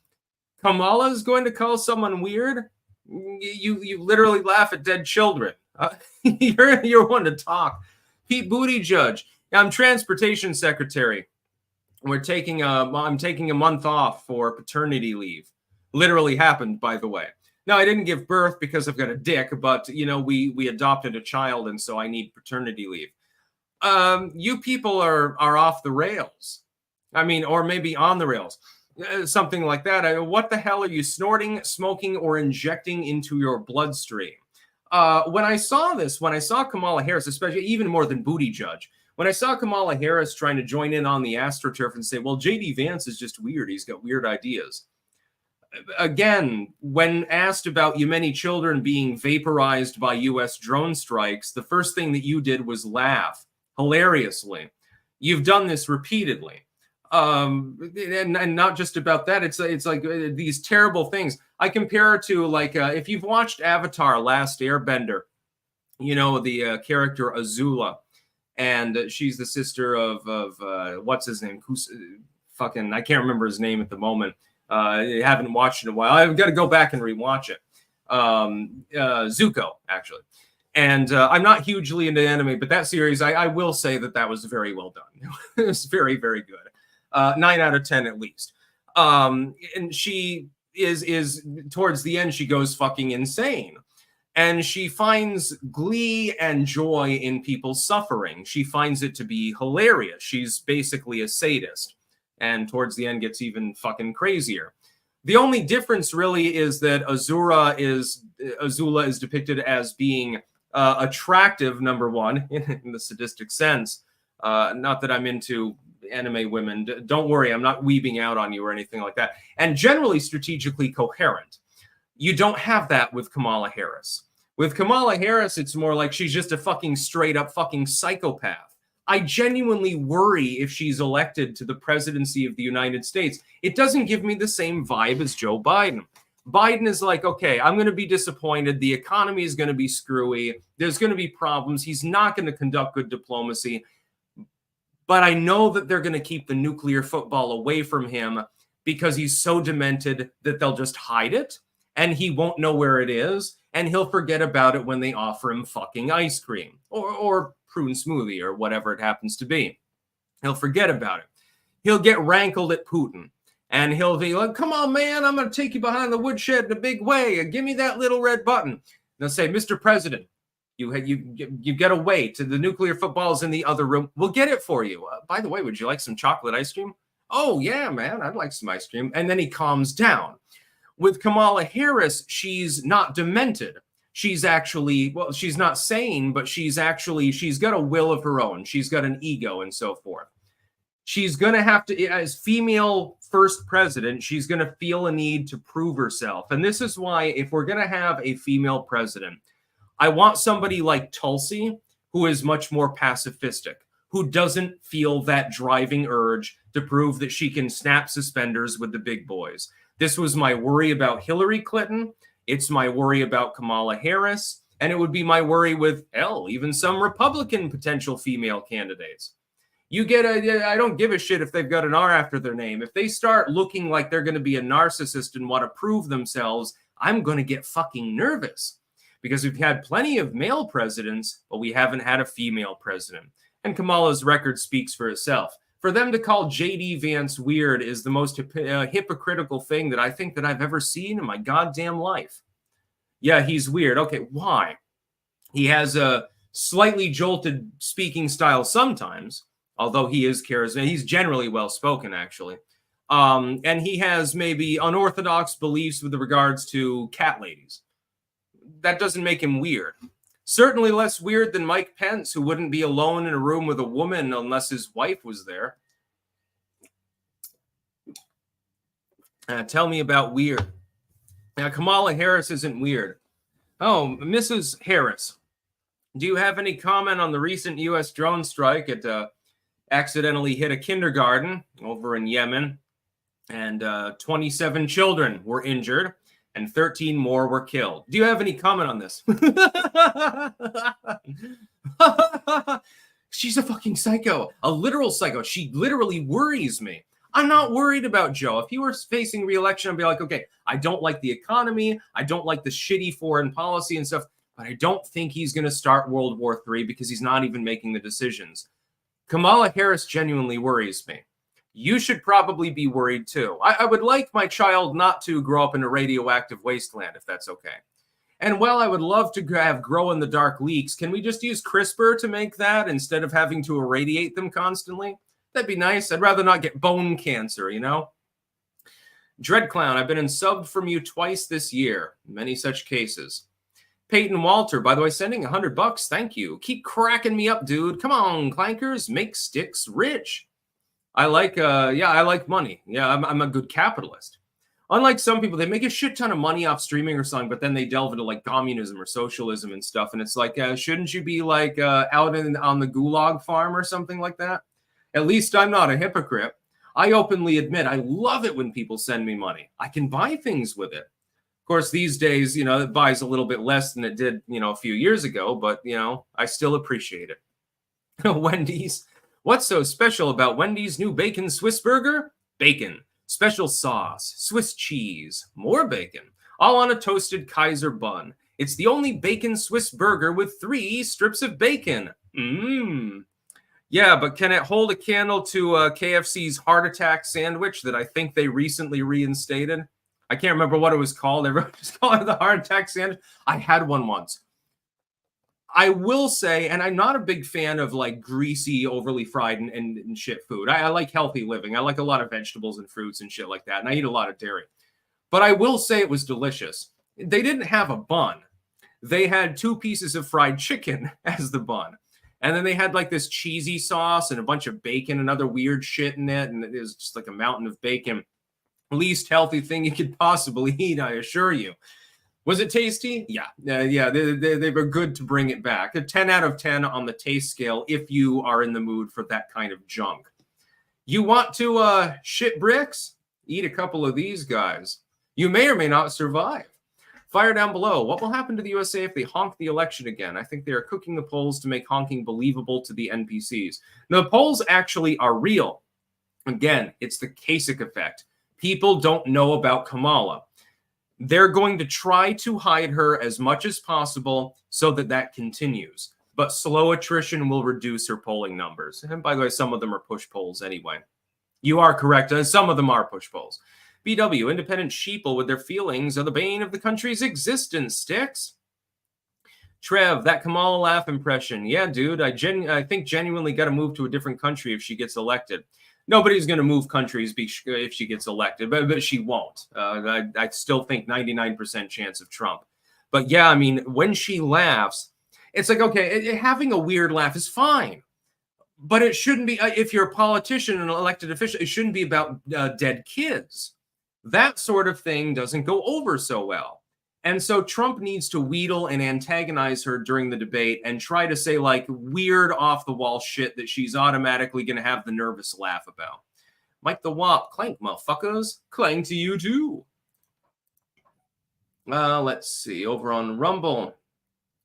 Kamala is going to call someone weird? You literally laugh at dead children. You're one to talk. Pete Buttigieg, I'm transportation secretary. I'm taking a month off for paternity leave. Literally happened, by the way. Now, I didn't give birth because I've got a dick, but, you know, we adopted a child, and so I need paternity leave. You people are off the rails. I mean, or maybe on the rails. Something like that. What the hell are you snorting, smoking, or injecting into your bloodstream? When I saw Kamala Harris, especially even more than Buttigieg, when I saw Kamala Harris trying to join in on the AstroTurf and say, well, J.D. Vance is just weird. He's got weird ideas. Again, when asked about Yemeni children being vaporized by U.S. drone strikes, the first thing that you did was laugh hilariously. You've done this repeatedly. And not just about that. It's like these terrible things. I compare it to like if you've watched Avatar: Last Airbender, you know the character Azula, and she's the sister of what's his name? I can't remember his name at the moment. I haven't watched it in a while. I've got to go back and rewatch it. Zuko, actually. And I'm not hugely into anime, but that series, I will say that was very well done. It was very, very good. 9 out of 10 at least. And she is towards the end, she goes fucking insane. And she finds glee and joy in people's suffering. She finds it to be hilarious. She's basically a sadist. And towards the end gets even fucking crazier. The only difference really is that Azula is depicted as being attractive, number one, in the sadistic sense. Not that I'm into anime women. Don't worry, I'm not weeping out on you or anything like that. And generally strategically coherent. You don't have that with Kamala Harris. With Kamala Harris, it's more like she's just a fucking straight up fucking psychopath. I genuinely worry if she's elected to the presidency of the United States. It doesn't give me the same vibe as Joe Biden. Biden is like, okay, I'm going to be disappointed. The economy is going to be screwy. There's going to be problems. He's not going to conduct good diplomacy. But I know that they're going to keep the nuclear football away from him because he's so demented that they'll just hide it and he won't know where it is and he'll forget about it when they offer him fucking ice cream or prune smoothie or whatever it happens to be. He'll forget about it. He'll get rankled at Putin and he'll be like, come on, man, I'm going to take you behind the woodshed in a big way and give me that little red button. They'll say, Mr. President, you got to wait. The nuclear football's in the other room. We'll get it for you. By the way, would you like some chocolate ice cream? Oh, yeah, man, I'd like some ice cream. And then he calms down. With Kamala Harris, she's not demented. She's actually, well, she's not sane, but she's got a will of her own. She's got an ego and so forth. She's going to have to, as female first president, she's going to feel a need to prove herself. And this is why if we're going to have a female president, I want somebody like Tulsi, who is much more pacifistic, who doesn't feel that driving urge to prove that she can snap suspenders with the big boys. This was my worry about Hillary Clinton. It's my worry about Kamala Harris. And it would be my worry with, even some Republican potential female candidates. You get I don't give a shit if they've got an R after their name. If they start looking like they're going to be a narcissist and want to prove themselves, I'm going to get fucking nervous. Because we've had plenty of male presidents, but we haven't had a female president. And Kamala's record speaks for itself. For them to call J.D. Vance weird is the most hypocritical thing that I think that I've ever seen in my goddamn life. Yeah, he's weird. Okay, why? He has a slightly jolted speaking style sometimes. although he is charismatic. He's generally well-spoken, actually. And he has maybe unorthodox beliefs with regards to cat ladies. That doesn't make him weird. Certainly less weird than Mike Pence, who wouldn't be alone in a room with a woman unless his wife was there. Tell me about weird. Now, Kamala Harris isn't weird. Oh, Mrs. Harris, do you have any comment on the recent U.S. drone strike? It accidentally hit a kindergarten over in Yemen, and 27 children were injured, and 13 more were killed. Do you have any comment on this? She's a fucking psycho, a literal psycho. She literally worries me. I'm not worried about Joe. If he were facing re-election, I'd be like, okay, I don't like the economy. I don't like the shitty foreign policy and stuff, but I don't think he's going to start World War III because he's not even making the decisions. Kamala Harris genuinely worries me. You should probably be worried too. I would like my child not to grow up in a radioactive wasteland, if that's okay. And while I would love to have glow-in-the-dark leaks, can we just use CRISPR to make that instead of having to irradiate them constantly? That'd be nice. I'd rather not get bone cancer, you know? Dread Clown, I've been in subbed from you twice this year. Many such cases. Peyton Walter, by the way, sending $100. Thank you. Keep cracking me up, dude. Come on, clankers. Make sticks rich. I like, I like money. Yeah, I'm a good capitalist. Unlike some people, they make a shit ton of money off streaming or something, but then they delve into like communism or socialism and stuff. And it's like, shouldn't you be like out on the gulag farm or something like that? At least I'm not a hypocrite. I openly admit I love it when people send me money. I can buy things with it. Of course, these days, you know, it buys a little bit less than it did, you know, a few years ago, but, you know, I still appreciate it. Wendy's. What's so special about Wendy's new bacon Swiss burger? Bacon, special sauce, Swiss cheese, more bacon, all on a toasted Kaiser bun. It's the only bacon Swiss burger with 3 strips of bacon. Mmm. Yeah, but can it hold a candle to KFC's heart attack sandwich that I think they recently reinstated? I can't remember what it was called. Everyone just called it the heart attack sandwich. I had one once. I will say, and I'm not a big fan of like greasy, overly fried and shit food. I like healthy living. I like a lot of vegetables and fruits and shit like that. And I eat a lot of dairy. But I will say it was delicious. They didn't have a bun. They had 2 pieces of fried chicken as the bun. And then they had like this cheesy sauce and a bunch of bacon and other weird shit in it. And it was just like a mountain of bacon. Least healthy thing you could possibly eat, I assure you. Was it tasty? Yeah. They were good to bring it back. A 10 out of 10 on the taste scale if you are in the mood for that kind of junk. You want to shit bricks? Eat a couple of these guys. You may or may not survive. Fire down below. What will happen to the USA if they honk the election again? I think they are cooking the polls to make honking believable to the NPCs. Now, the polls actually are real. Again, it's the Kasich effect. People don't know about Kamala. They're going to try to hide her as much as possible so that that continues. But slow attrition will reduce her polling numbers. And by the way, some of them are push polls anyway. You are correct. Some of them are push polls. BW, independent sheeple with their feelings are the bane of the country's existence, Sticks. Trev, that Kamala laugh impression. Yeah, dude, I think genuinely got to move to a different country if she gets elected. Nobody's going to move countries if she gets elected, but she won't. I still think 99% chance of Trump. But yeah, I mean, when she laughs, it's like, okay, having a weird laugh is fine. But it shouldn't be, if you're a politician and an elected official, it shouldn't be about dead kids. That sort of thing doesn't go over so well. And so Trump needs to wheedle and antagonize her during the debate and try to say like weird off-the-wall shit that she's automatically going to have the nervous laugh about. Mike the Wop, clank, motherfuckers. Clank to you too. Let's see. Over on Rumble,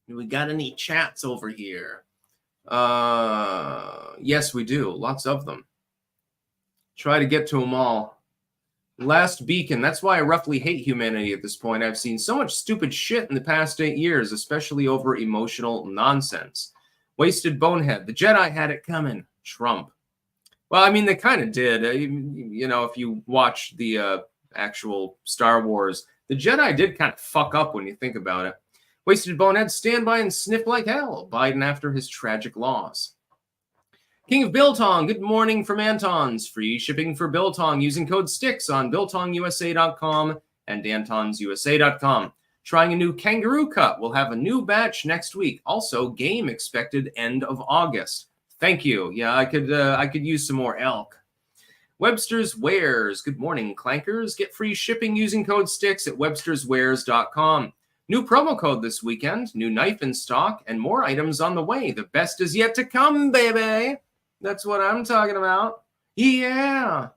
do we got any chats over here? Yes, we do. Lots of them. Try to get to them all. Last beacon. That's why I roughly hate humanity at this point. I've seen so much stupid shit in the past 8 years, especially over emotional nonsense. Wasted bonehead. The Jedi had it coming. Trump. Well, I mean, they kind of did. You know, if you watch the actual Star Wars, the Jedi did kind of fuck up when you think about it. Wasted bonehead. Stand by and sniff like hell. Biden after his tragic loss. King of Biltong, good morning from Anton's. Free shipping for Biltong using code STICKS on biltongusa.com and dantonsusa.com. Trying a new kangaroo cut. We'll have a new batch next week. Also, game expected end of August. Thank you. Yeah, I could use some more elk. Webster's Wares. Good morning, clankers. Get free shipping using code STICKS at websterswares.com. New promo code this weekend, new knife in stock, and more items on the way. The best is yet to come, baby. That's what I'm talking about. Yeah.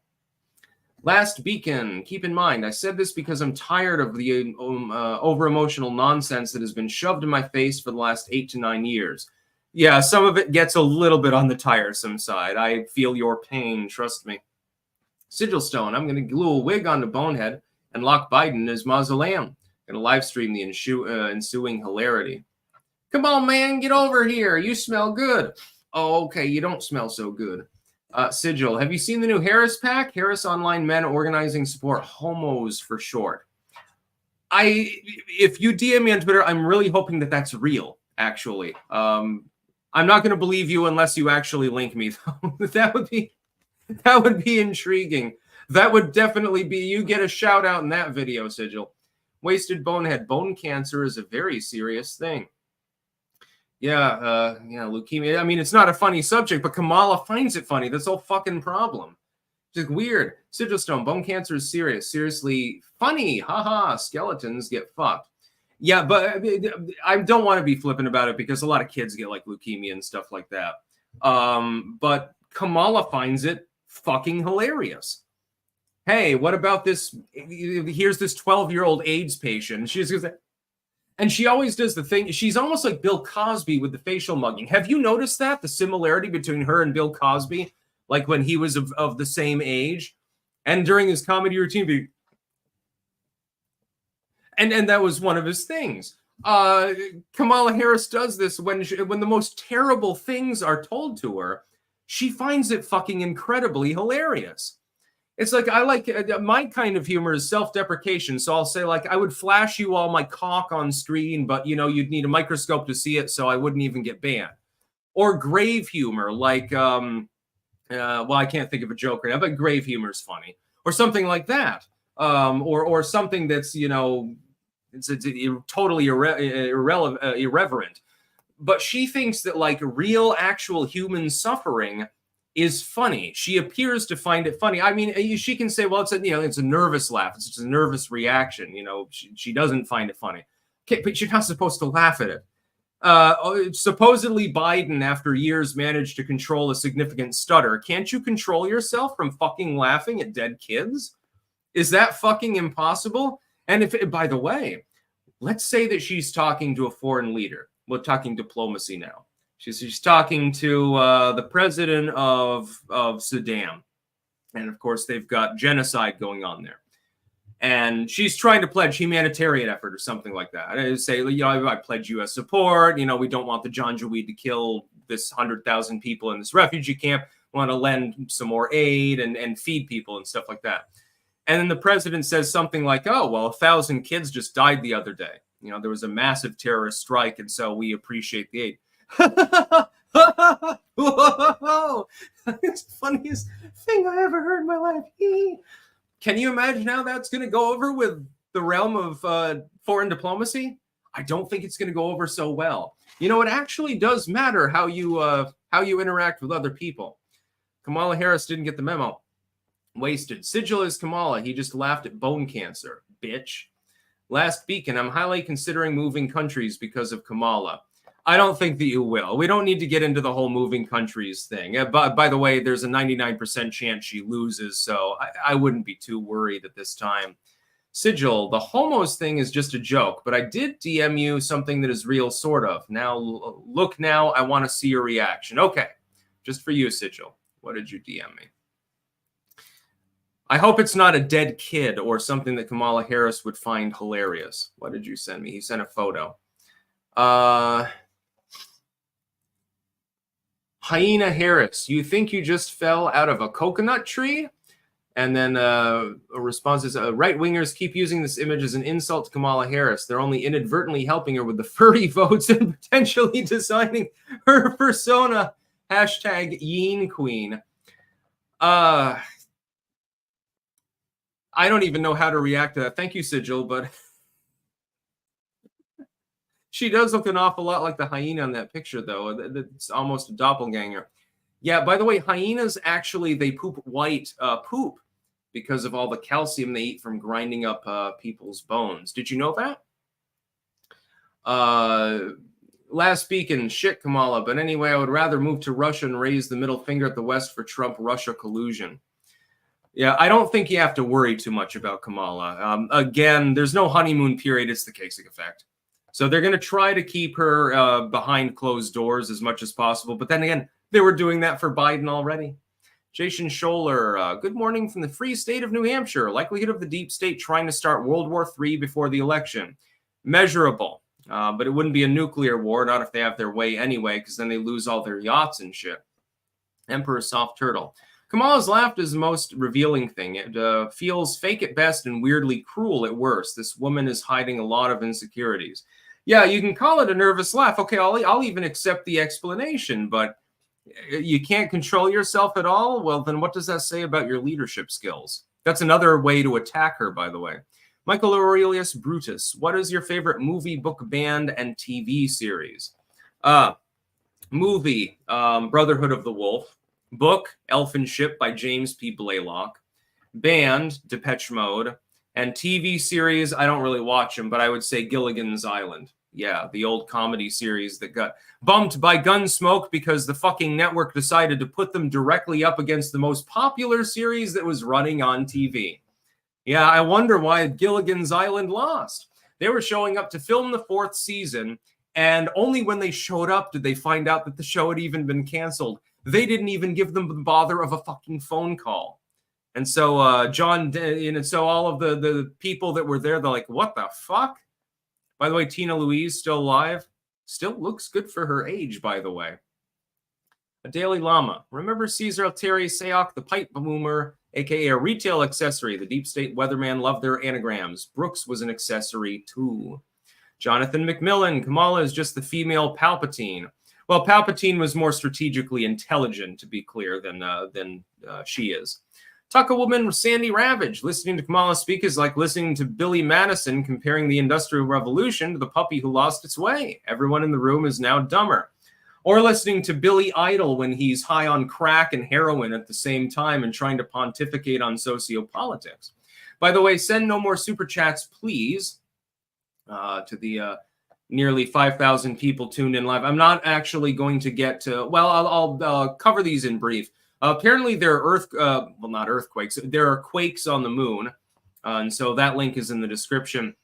Last beacon. Keep in mind, I said this because I'm tired of the over-emotional nonsense that has been shoved in my face for the last 8 to 9 years. Yeah, some of it gets a little bit on the tiresome side. I feel your pain, trust me. Sigil Stone, I'm going to glue a wig onto Bonehead and lock Biden in his mausoleum. Going to live stream the ensuing hilarity. Come on, man, get over here. You smell good. Oh, okay, you don't smell so good. Sigil, have you seen the new Harris PAC? Harris Online Men Organizing Support Homos for short. If you DM me on Twitter, I'm really hoping that that's real, actually. I'm not going to believe you unless you actually link me, though. That would be intriguing. That would definitely be, you get a shout out in that video, Sigil. Wasted Bonehead. Bone cancer is a very serious thing. Yeah, leukemia. I mean, it's not a funny subject, but Kamala finds it funny. That's the whole fucking problem. Just weird. Sigil Stone, bone cancer is serious. Seriously funny. Haha, skeletons get fucked. Yeah, but I don't want to be flippant about it because a lot of kids get like leukemia and stuff like that. But Kamala finds it fucking hilarious. Hey, what about this? Here's this 12-year-old AIDS patient. And she always does the thing. She's almost like Bill Cosby with the facial mugging. Have you noticed that? The similarity between her and Bill Cosby, like when he was of the same age, and during his comedy routine. And that was one of his things. Kamala Harris does this when the most terrible things are told to her. She finds it fucking incredibly hilarious. It's like, I like, my kind of humor is self-deprecation. So I'll say, like, I would flash you all my cock on screen, but, you know, you'd need a microscope to see it, so I wouldn't even get banned. Or grave humor, like, well, I can't think of a joke right now, but grave humor is funny. Or something like that. Or something that's, you know, it's totally irreverent. But she thinks that, like, real, actual human suffering is funny. She appears to find it funny. I mean, she can say, well, it's a nervous laugh. It's just a nervous reaction. You know, she doesn't find it funny. Okay, but you're not supposed to laugh at it. Supposedly Biden, after years, managed to control a significant stutter. Can't you control yourself from fucking laughing at dead kids? Is that fucking impossible? And by the way, let's say that she's talking to a foreign leader. We're talking diplomacy now. She's talking to the president of Sudan. And, of course, they've got genocide going on there. And she's trying to pledge humanitarian effort or something like that. I say, you know, I pledge U.S. support. You know, we don't want the Janjaweed to kill this 100,000 people in this refugee camp. We want to lend some more aid and feed people and stuff like that. And then the president says something like, oh, well, 1,000 kids just died the other day. You know, there was a massive terrorist strike, and so we appreciate the aid. Whoa! It's the funniest thing I ever heard in my life. Can you imagine how that's going to go over with the realm of foreign diplomacy? I don't think it's going to go over so well. You know, it actually does matter how you interact with other people. Kamala Harris didn't get the memo. Wasted. Sigil is Kamala. He just laughed at bone cancer. Bitch. Last beacon. I'm highly considering moving countries because of Kamala. I don't think that you will. We don't need to get into the whole moving countries thing. But by the way, there's a 99% chance she loses, so I wouldn't be too worried at this time. Sigil, the homos thing is just a joke, but I did DM you something that is real, sort of. Now, look now, I want to see your reaction. Okay, just for you, Sigil. What did you DM me? I hope it's not a dead kid or something that Kamala Harris would find hilarious. What did you send me? He sent a photo. Hyena Harris, you think you just fell out of a coconut tree? And then a response is, right-wingers keep using this image as an insult to Kamala Harris. They're only inadvertently helping her with the furry votes and potentially designing her persona. Hashtag Yeen Queen. I don't even know how to react to that. Thank you, Sigil, but she does look an awful lot like the hyena in that picture, though. It's almost a doppelganger. Yeah, by the way, hyenas actually, they poop white poop because of all the calcium they eat from grinding up people's bones. Did you know that? Last speaking, shit, Kamala. But anyway, I would rather move to Russia and raise the middle finger at the West for Trump-Russia collusion. Yeah, I don't think you have to worry too much about Kamala. Again, there's no honeymoon period. It's the Kasich effect. So they're going to try to keep her behind closed doors as much as possible. But then again, they were doing that for Biden already. Jason Scholler, good morning from the free state of New Hampshire. Likelihood of the deep state trying to start World War III before the election. Measurable. But it wouldn't be a nuclear war, not if they have their way anyway, because then they lose all their yachts and shit. Emperor Soft Turtle. Kamala's laugh is the most revealing thing. It feels fake at best and weirdly cruel at worst. This woman is hiding a lot of insecurities. Yeah, you can call it a nervous laugh. Okay, I'll even accept the explanation, but you can't control yourself at all? Well, then what does that say about your leadership skills? That's another way to attack her, by the way. Michael Aurelius Brutus, what is your favorite movie, book, band, and TV series? Movie, Brotherhood of the Wolf. Book, Elfin Ship by James P. Blaylock. Band, Depeche Mode. And TV series, I don't really watch them, but I would say Gilligan's Island. Yeah, the old comedy series that got bumped by Gunsmoke because the fucking network decided to put them directly up against the most popular series that was running on TV. Yeah, I wonder why Gilligan's Island lost. They were showing up to film the 4th season, and only when they showed up did they find out that the show had even been canceled. They didn't even give them the bother of a fucking phone call. And so so all of the people that were there, they're like, what the fuck? By the way, Tina Louise still alive. Still looks good for her age, by the way. A Daily Llama. Remember Caesar Altieri Sayok, the pipe boomer, a.k.a. a retail accessory. The deep state weatherman loved their anagrams. Brooks was an accessory, too. Jonathan McMillan. Kamala is just the female Palpatine. Well, Palpatine was more strategically intelligent, to be clear, than she is. Tucker Woman Sandy Ravage. Listening to Kamala speak is like listening to Billy Madison comparing the Industrial Revolution to the puppy who lost its way. Everyone in the room is now dumber. Or listening to Billy Idol when he's high on crack and heroin at the same time and trying to pontificate on sociopolitics. By the way, send no more super chats, please, to the nearly 5,000 people tuned in live. I'm not actually going to get to, well, I'll cover these in brief. Apparently there are not earthquakes. There are quakes on the moon. And so that link is in the description.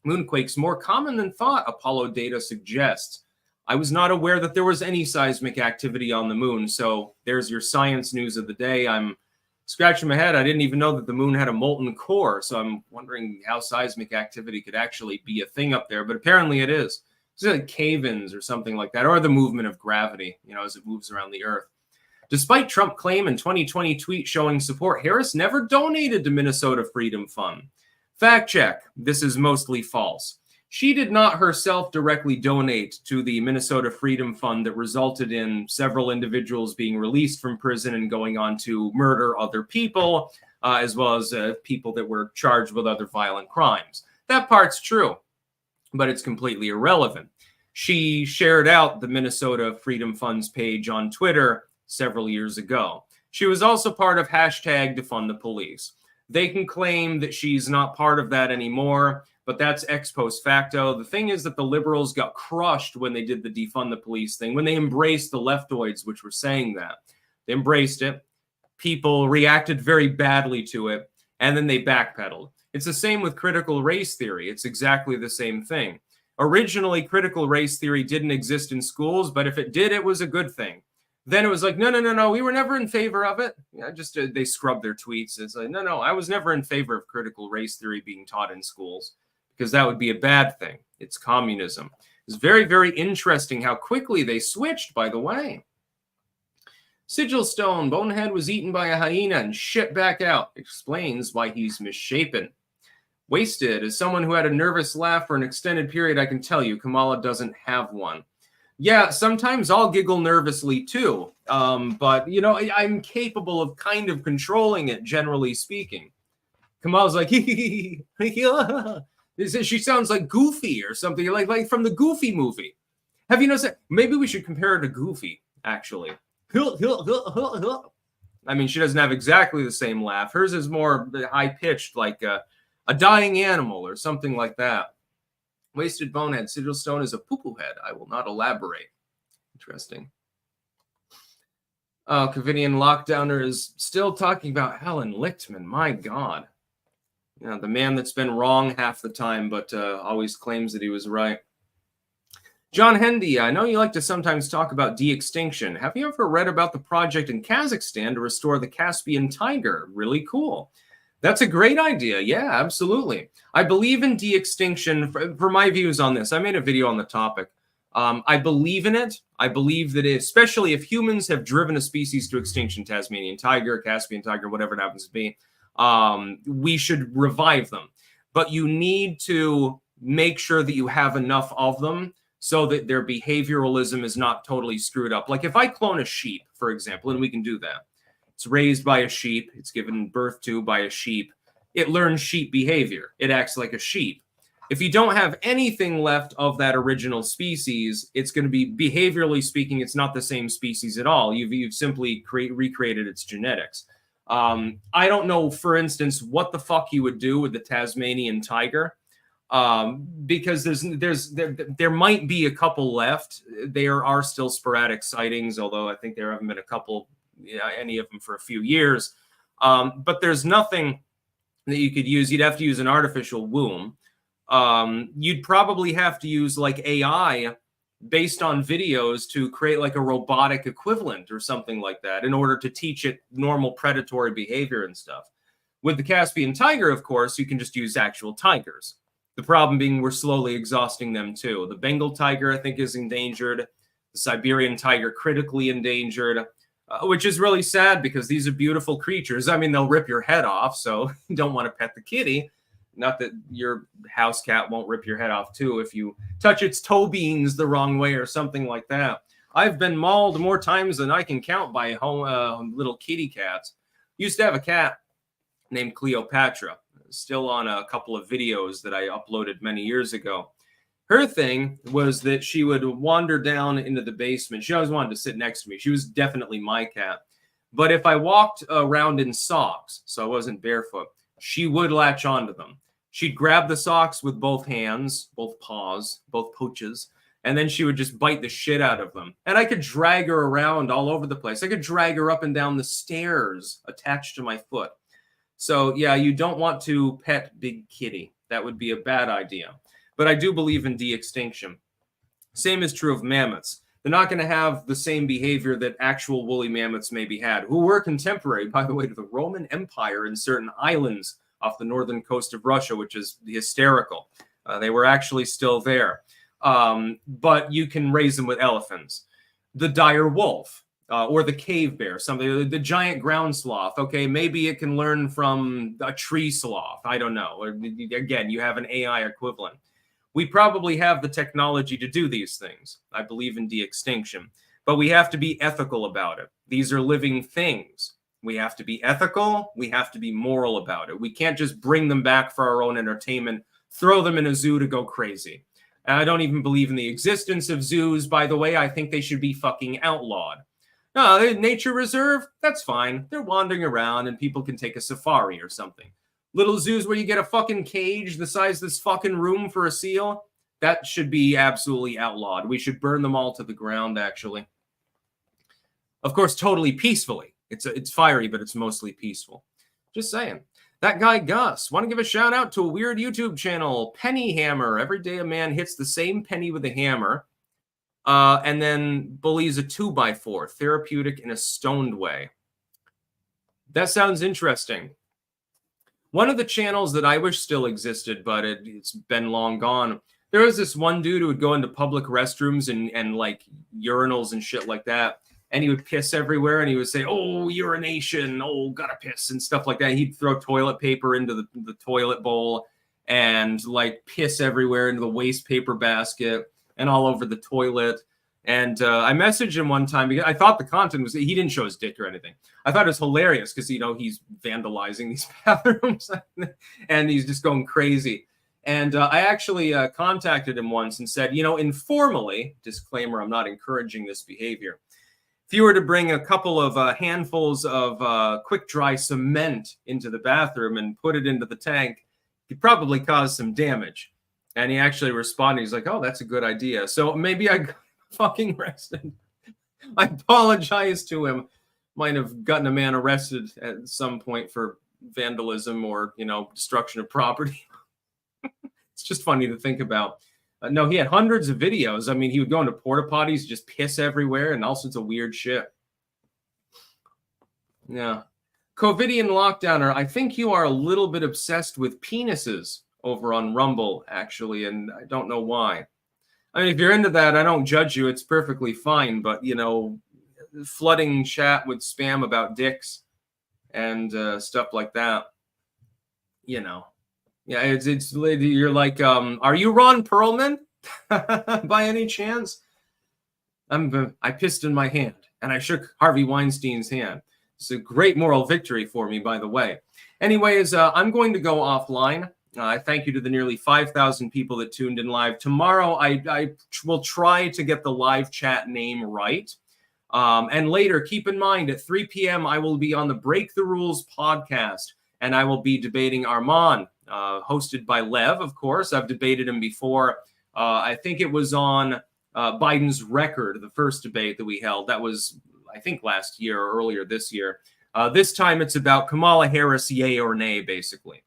Moonquakes more common than thought, Apollo data suggests. I was not aware that there was any seismic activity on the moon. So there's your science news of the day. I'm scratching my head. I didn't even know that the moon had a molten core. So I'm wondering how seismic activity could actually be a thing up there. But apparently it is. It's like cave-ins or something like that, or the movement of gravity, as it moves around the Earth. Despite Trump claim in 2020 tweet showing support, Harris never donated to Minnesota Freedom Fund. Fact check. This is mostly false. She did not herself directly donate to the Minnesota Freedom Fund that resulted in several individuals being released from prison and going on to murder other people, as well as people that were charged with other violent crimes. That part's true, but it's completely irrelevant. She shared out the Minnesota Freedom Fund's page on Twitter several years ago. She was also part of hashtag defund the police. They can claim that she's not part of that anymore, but that's ex post facto. The thing is that the liberals got crushed when they did the defund the police thing, when they embraced the leftoids, which were saying that. They embraced it. People reacted very badly to it, and then they backpedaled. It's the same with critical race theory. It's exactly the same thing. Originally, critical race theory didn't exist in schools, but if it did, it was a good thing. Then it was like, no, we were never in favor of it. They scrubbed their tweets. It's like, no, I was never in favor of critical race theory being taught in schools because that would be a bad thing. It's communism. It's very, very interesting how quickly they switched, by the way. Sigil Stone, Bonehead was eaten by a hyena and shit back out. Explains why he's misshapen. Wasted, as someone who had a nervous laugh for an extended period, I can tell you Kamala doesn't have one. Yeah, sometimes I'll giggle nervously too. But you know, I'm capable of kind of controlling it, generally speaking. Kamala's like, she sounds like Goofy or something, like from the Goofy movie. Have you noticed that? Maybe we should compare her to Goofy, actually. I mean, she doesn't have exactly the same laugh. Hers is more high pitched, like a dying animal or something like that. Wasted bonehead. Sigil stone is a poo-poo head. I will not elaborate. Interesting. Covidian Lockdowner is still talking about Helen Lichtman. My God. You know, the man that's been wrong half the time, but always claims that he was right. John Hendy, I know you like to sometimes talk about de-extinction. Have you ever read about the project in Kazakhstan to restore the Caspian tiger? Really cool. That's a great idea. Yeah, absolutely. I believe in de-extinction. For my views on this, I made a video on the topic. I believe in it. I believe that especially if humans have driven a species to extinction, Tasmanian tiger, Caspian tiger, whatever it happens to be, we should revive them. But you need to make sure that you have enough of them so that their behavioralism is not totally screwed up. Like if I clone a sheep, for example, and we can do that. It's raised by a sheep. It's given birth to by a sheep. It learns sheep behavior. It acts like a sheep. If you don't have anything left of that original species, it's going to be, behaviorally speaking, it's not the same species at all. You've simply recreated its genetics. I don't know, for instance, what the fuck you would do with the Tasmanian tiger. Because there might be a couple left. There are still sporadic sightings, although I think there haven't been a couple, any of them for a few years. But there's nothing that you could use. You'd have to use an artificial womb. You'd probably have to use like AI based on videos to create like a robotic equivalent or something like that in order to teach it normal predatory behavior and stuff. With the Caspian tiger, of course, you can just use actual tigers. The problem being we're slowly exhausting them too. The Bengal tiger, I think, is endangered. The Siberian tiger, critically endangered, which is really sad because these are beautiful creatures. I mean, they'll rip your head off, so you don't want to pet the kitty. Not that your house cat won't rip your head off too if you touch its toe beans the wrong way or something like that. I've been mauled more times than I can count by little kitty cats. Used to have a cat named Cleopatra. Still on a couple of videos that I uploaded many years ago. Her thing was that she would wander down into the basement. She always wanted to sit next to me. She was definitely my cat. But if I walked around in socks, so I wasn't barefoot, she would latch onto them. She'd grab the socks with both hands, both paws, both pooches, and then she would just bite the shit out of them. And I could drag her around all over the place. I could drag her up and down the stairs attached to my foot. So, yeah, you don't want to pet Big Kitty. That would be a bad idea. But I do believe in de-extinction. Same is true of mammoths. They're not going to have the same behavior that actual woolly mammoths maybe had, who were contemporary, by the way, to the Roman Empire in certain islands off the northern coast of Russia, which is hysterical. They were actually still there. But you can raise them with elephants. The dire wolf. Or the cave bear, something, the giant ground sloth. Okay, maybe it can learn from a tree sloth. I don't know. Again, you have an AI equivalent. We probably have the technology to do these things. I believe in de-extinction. But we have to be ethical about it. These are living things. We have to be ethical. We have to be moral about it. We can't just bring them back for our own entertainment, throw them in a zoo to go crazy. And I don't even believe in the existence of zoos, by the way. I think they should be fucking outlawed. No, nature reserve, that's fine. They're wandering around and people can take a safari or something. Little zoos where you get a fucking cage the size of this fucking room for a seal, that should be absolutely outlawed. We should burn them all to the ground, actually. Of course, totally peacefully. It's fiery, but it's mostly peaceful. Just saying. That guy Gus, want to give a shout out to a weird YouTube channel, Penny Hammer. Every day a man hits the same penny with a hammer. And then bullies a 2x4, therapeutic in a stoned way. That sounds interesting. One of the channels that I wish still existed, but it's been long gone. There was this one dude who would go into public restrooms and like urinals and shit like that. And he would piss everywhere and he would say, oh, urination, oh, gotta piss and stuff like that. He'd throw toilet paper into the toilet bowl and like piss everywhere into the waste paper basket and all over the toilet. And I messaged him one time because I thought the content was, he didn't show his dick or anything. I thought it was hilarious because, he's vandalizing these bathrooms and he's just going crazy. And I actually contacted him once and said, informally, disclaimer, I'm not encouraging this behavior. If you were to bring a couple of handfuls of quick dry cement into the bathroom and put it into the tank, you'd probably cause some damage. And he actually responded. He's like, oh, that's a good idea. So maybe I fucking arrested. I apologize to him. Might have gotten a man arrested at some point for vandalism or, destruction of property. It's just funny to think about. No, he had hundreds of videos. I mean, he would go into porta potties, just piss everywhere and all sorts of weird shit. Yeah. COVIDian lockdowner, I think you are a little bit obsessed with penises over on Rumble, actually, and I don't know why. I mean, if you're into that, I don't judge you. It's perfectly fine. But, flooding chat with spam about dicks and stuff like that, Yeah, it's you're like, are you Ron Perlman by any chance? I pissed in my hand and I shook Harvey Weinstein's hand. It's a great moral victory for me, by the way. Anyways, I'm going to go offline. I thank you to the nearly 5,000 people that tuned in live. Tomorrow, I will try to get the live chat name right. And later, keep in mind, at 3 p.m., I will be on the Break the Rules podcast, and I will be debating Armand, hosted by Lev, of course. I've debated him before. I think it was on Biden's record, the first debate that we held. That was, I think, last year or earlier this year. This time, it's about Kamala Harris, yay or nay, basically.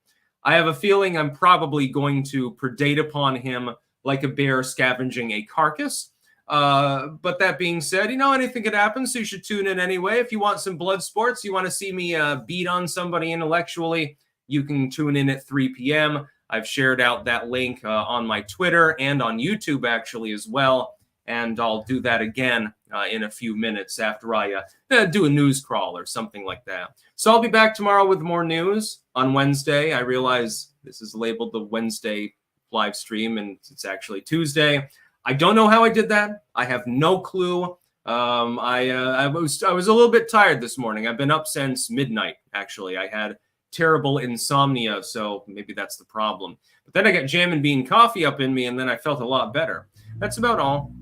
I have a feeling I'm probably going to predate upon him like a bear scavenging a carcass. But that being said, anything could happen, so you should tune in anyway. If you want some blood sports, you want to see me beat on somebody intellectually, you can tune in at 3 p.m. I've shared out that link on my Twitter and on YouTube, actually, as well. And I'll do that again in a few minutes after I do a news crawl or something like that. So I'll be back tomorrow with more news on Wednesday. I realize this is labeled the Wednesday live stream, and it's actually Tuesday. I don't know how I did that. I have no clue. I was a little bit tired this morning. I've been up since midnight, actually. I had terrible insomnia, so maybe that's the problem. But then I got jam and bean coffee up in me, and then I felt a lot better. That's about all.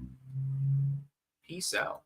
Peace out.